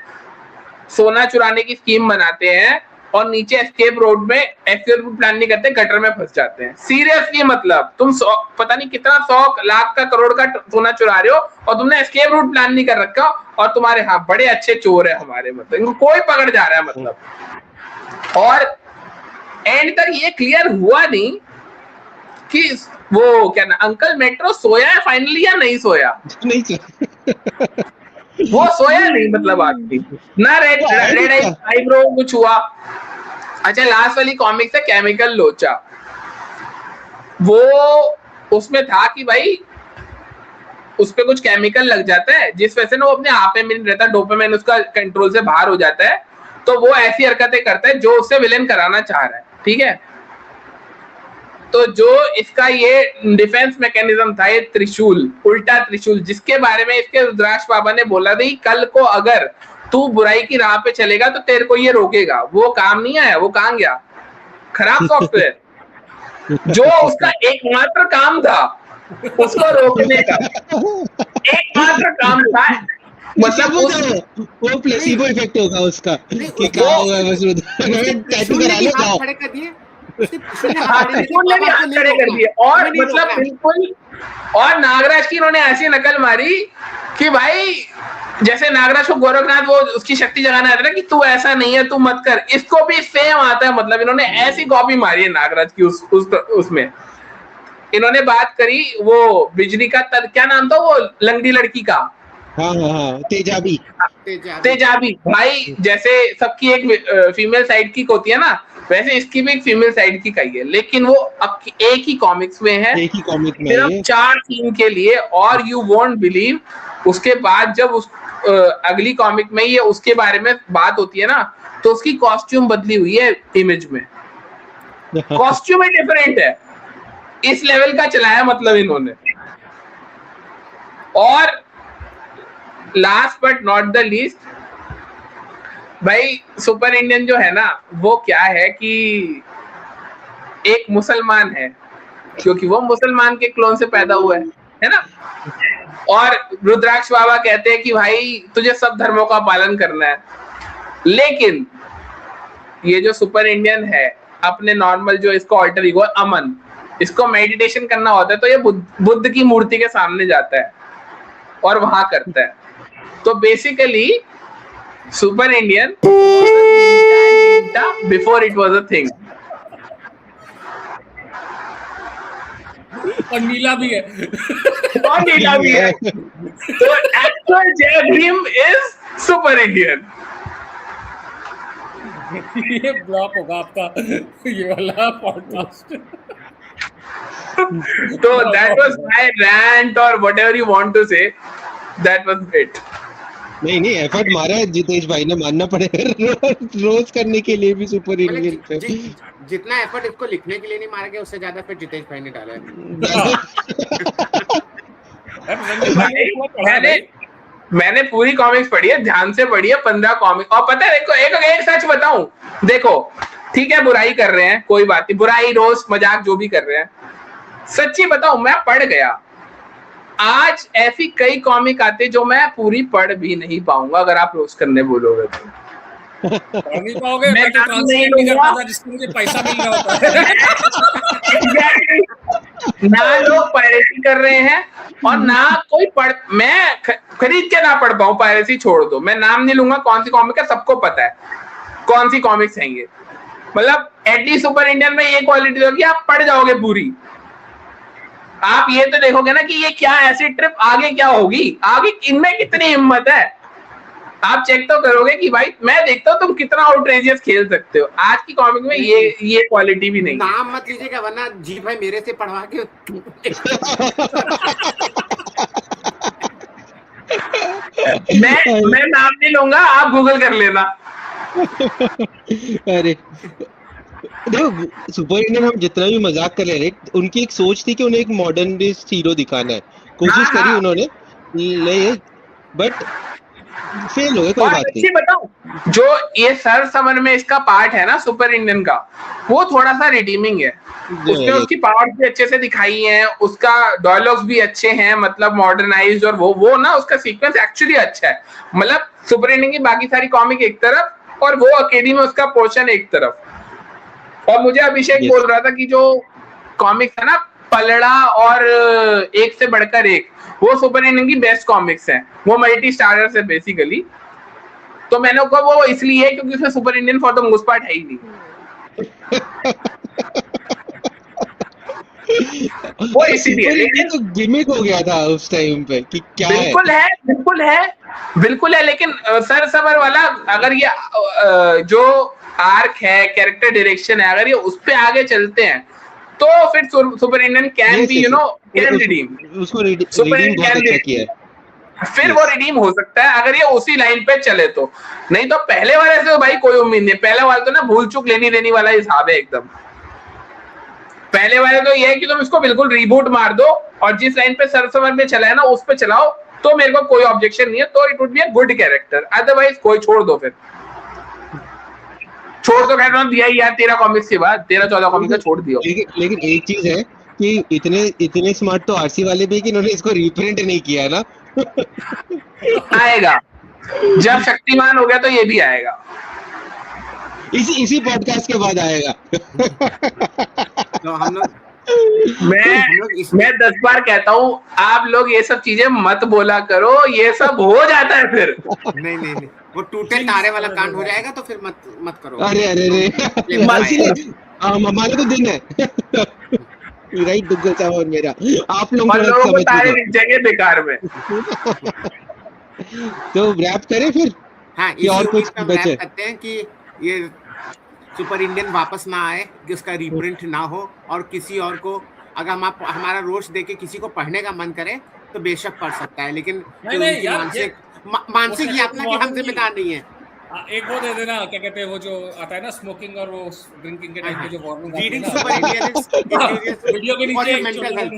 सोना चुराने की स्कीम बनाते हैं और नीचे एस्केप रोड में एस्केप प्लान नहीं करते, गटर में फंस जाते हैं। सीरियसली मतलब तुम पता नहीं कितना 100 लाख का करोड़ का सोना चुरा रहे हो और तुमने एस्केप रूट प्लान नहीं कर रखा, और तुम्हारे हाँ बड़े अच्छे चोर है हमारे, मतलब इनको कोई पकड़ जा रहा है मतलब। और एंड तक ये क्लियर हुआ नहीं कि वो क्या ना अंकल मेट्रो सोया है फाइनली या नहीं सोया। वो सोया नहीं, मतलब आदमी ना रेड आईब्रो कुछ हुआ। अच्छा लास्ट वाली कॉमिक्स है केमिकल लोचा, वो उसमें था कि भाई उस पे कुछ केमिकल लग जाता है जिस वजह से ना वो अपने आप में नहीं रहता, डोपामाइन उसका कंट्रोल से बाहर हो जाता है, तो वो ऐसी हरकतें करता है जो उससे विलेन कराना चाह रहा है। ठीक है, तो जो इसका ये डिफेंस मैकेनिज्म था, ये त्रिशूल, उल्टा त्रिशूल, जिसके बारे में इसके रुद्राक्ष बाबा ने बोला था कि कल को अगर तू बुराई की राह पे चलेगा तो तेरे को ये रोकेगा, वो काम नहीं आया, वो कहां गया? खराब सॉफ्टवेयर जो उसका एकमात्र काम था उसको रोकने का, एकमात्र काम था। मतलब वो प्लेसिबो इफेक्ट होगा उसका कि क्या होगा, बस टैटू करा लो जाओ। खड़े कर दिए, त्रिशूल ने भी हाथ खड़े कर दिए, और मतलब बिल्कुल, और नागराज की इन्होंने ऐसी नकल मारी कि भाई जैसे नागराज को गोरखनाथ वो उसकी शक्ति जगाना आता है कि तू ऐसा नहीं है, तू मत कर, इसको भी सेम आता है। मतलब इन्होंने ऐसी कॉपी मारी है नागराज की उसमें। इन्होंने बात करी वो बिजली का क्या नाम था वो लंगड़ी लड़की का? हाँ, तेजाबी भाई, जैसे सबकी एक फीमेल साइड की होती है ना, वैसे इसकी भी एक फीमेल साइड की है, लेकिन वो एक ही कॉमिक्स में है, एक ही कॉमिक में सिर्फ 4 सीन के लिए। और यू वोंट बिलीव, उसके बाद जब उस अगली कॉमिक में ये उसके बारे में बात होती है ना, तो उसकी कॉस्ट्यूम बदली हुई है इमेज में, कॉस्ट्यूम ही डिफरेंट है। इस लेवल का चलाया मतलब इन्होंने। और last but not the least, भाई सुपर इंडियन जो है ना, वो क्या है कि एक मुसलमान है, क्योंकि वो मुसलमान के क्लोन से पैदा हुआ है ना। और रुद्राक्ष बाबा कहते हैं कि भाई तुझे सब धर्मों का पालन करना है, लेकिन ये जो सुपर इंडियन है अपने नॉर्मल जो इसको ऑल्टर ईगो अमन, इसको मेडिटेशन करना होता है तो ये बुद्ध की मूर्ति के सामने जाता है और वहां करता है। तो basically super Indian before it was a thing. और नीला भी है। और नीला भी है। तो एक्चुअल जय भीम इज सुपर इंडियन। ये ब्लॉक होगा आपका ये वाला पॉडकास्ट। तो that was my rant or whatever you want to say. That was it. नहीं एफर्ट मारा है जितेश भाई ने, मानना पड़ेगा रोज करने के लिए भी सुपर इंडियन पे। जितना एफर्ट इसको लिखने के लिए नहीं मारा गया, उससे ज्यादा फिर जितेश भाई ने डाला है। मैंने पूरी कॉमिक्स पढ़ी है, ध्यान से पढ़ी है, 15 कॉमिक्स। और पता है देखो, एक सच बताऊं, देखो ठीक है बुराई कर रहे हैं, कोई बात नहीं, बुराई रोस्ट मजाक जो भी कर रहे हैं, सच्ची बताऊं मैं पढ़ गया। आज ऐसी कई कॉमिक आते जो मैं पूरी पढ़ भी नहीं पाऊंगा अगर आप रोस्ट करने बोलोगे तो। नहीं पाओगे, मैं तो ट्रांसलेट नहीं कर पाता जिससे मुझे पैसा मिल रहा होता है। ना लोग पायरेसी कर रहे हैं और ना कोई पढ़, मैं खरीद के ना पढ़ पाऊं, पायरेसी छोड़ दो, मैं नाम नहीं लूंगा कौन सी कॉमिक है, सबको पता है कौन सी कॉमिक्स हैं ये। मतलब एटलीस्ट सुपर इंडियन में ये क्वालिटी होगी, आप पढ़ जाओगे पूरी। आप ये तो देखोगे ना कि ये क्या ऐसी ट्रिप आगे क्या होगी, आगे इनमें कितनी हिम्मत है, आप चेक तो करोगे कि भाई मैं देखता हूँ तुम कितना आउटरेजियस खेल सकते हो। आज की कॉमिक में ये क्वालिटी भी नहीं। नाम मत लीजिएगा वरना जी भाई मेरे से पढ़वा के मैं नाम नहीं लूंगा, आप गूगल कर लेना। अरे देखो सुपर इंडियन हम जितना भी मजाक कर रहे हैं, उनकी एक सोच थी कि उन्हें एक मॉडर्न हीरो दिखाना है, कोशिश करी उन्होंने, बट फेल हो गए, कोई बात नहीं। बताऊं, जो ये सर समर में इसका पार्ट है ना सुपर इंडियन का, वो थोड़ा सा रिडीमिंग है, उसमें उसकी पावर्स भी अच्छे से दिखाई हैं, उसका डायलॉग्स भी अच्छे हैं, मतलब मॉडर्नाइज्ड, और वो ना उसका सीक्वेंस एक्चुअली अच्छा है। मतलब सुपर इंडियन की बाकी सारी कॉमिक एक तरफ और वो अकेडमी में उसका पोर्शन एक तरफ। और मुझे अभिषेक बोल रहा था कि जो कॉमिक्स है ना पलड़ा और एक से बढ़कर एक, वो सुपर इंडियन की बेस्ट कॉमिक्स हैं, वो मल्टी स्टारर्स है बेसिकली। तो मैंने कहा वो इसलिए क्योंकि उसमें super Indian for the most part है ही नहीं। वो इसीलिए तो गिमिक हो गया था उस टाइम पे कि क्या बिल्कुल है, लेकिन सर समर वाला अगर ये जो आर्क है, कैरेक्टर डायरेक्शन है, अगर ये उस पे आगे चलते हैं तो फिर super Indian can be can redeem, उसको रिडीम बहुत अच्छा किया है, फिर वो रिडीम हो सकता है अगर ये उसी लाइन पे चले तो। नहीं तो पहले वाले से भाई कोई उम्मीद नहीं, पहले वाला तो ना भूल चूक लेनी देनी वाला हिसाब है एकदम। पहले वाले तो ये है कि तुम इसको बिल्कुल रीबूट मार दो और जिस लाइन पे सरसमर में चला है ना उस पे चलाओ, तो मेरे को कोई ऑब्जेक्शन नहीं है, तो it would be a good character. Otherwise कोई छोड़ दो, फिर छोड़ दो, कहना दिया ही यार 13 कॉमिक्स के बाद, 13-14 कॉमिक्स का छोड़ दियो। लेकिन एक चीज है कि इतने स्मार्ट तो आरसी वाले भी कि इन्होंने इसको रीप्रिंट नहीं किया ना। आएगा, जब शक्तिमान हो गया तो ये भी आएगा, इसी पॉडकास्ट के बाद आएगा। तो हम लोग मैं 10 बार कहता हूँ आप लोग ये सब चीजें मत बोला करो, ये सब हो जाता है फिर। नहीं, वो टूटे तारे वाला कांड हो जाएगा तो फिर मत करो। अरे हमारा तो दिन है। राइट दुग्गल साहब और मेरा, आप लोग लोगों को तारे दिख जाएंगे बेकार में। तो रैप करें फिर? हाँ, कि और कुछ बचे? कहते हैं कि ये सुपर इंडियन वापस ना आए, कि उसका रीप्रिंट ना हो, और किसी और को अगर हम हमारा रोस्ट देके किसी को पढ़ने का मन करे तो बेशक पढ़ सकता है, लेकिन मानसिक यातना की हम जिम्मेदार नहीं है। एक वो दे देना, क्या कहते हैं वो जो आता है ना स्मोकिंग और वो ड्रिंकिंग के टाइप पे जो वार्निंग आती है रीडिंग ना, सुपर इंडियन वीडियो के नीचे मेंटल हेल्थ।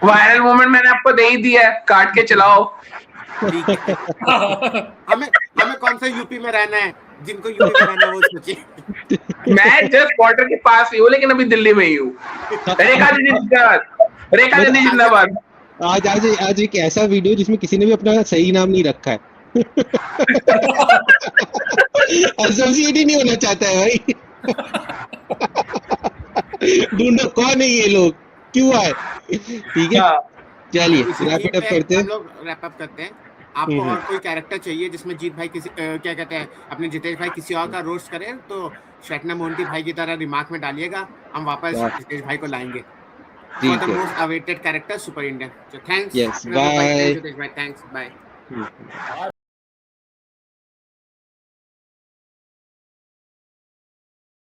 वायरल मोमेंट मैंने आपको दे ही दिया है, काट के चलाओ। हमें कौन सा यूपी में रहना है, जिनको यूपी में रहना है वो सोचिए। मैं जस्ट बॉर्डर के पास ही हूँ, लेकिन अभी दिल्ली में ही हूँ। रेखा दीदी जिंदाबाद। आज एक ऐसा वीडियो जिसमें किसी ने भी अपना सही नाम नहीं रखा है। एसोसिएट ही नहीं होना चाहता है भाई। ढूंढो कौन है ये लोग, क्यों आए। ठीक है, चलिए रैप अप करते हैं। हम लोग रैप अप करते हैं। आपको और कोई कैरेक्टर चाहिए जिसमें जीत भाई किसी क्या कहते हैं अपने जितेश भाई किसी और का रोस्ट करें, तो शैटना मोंटी भाई की तरह रिमार्क में डालिएगा, हम वापस जितेश भाई को लाएंगे। ठीक है, most awaited character super Indian. So thanks yes, bye Jitesh भाई, थैंक्स, बाय।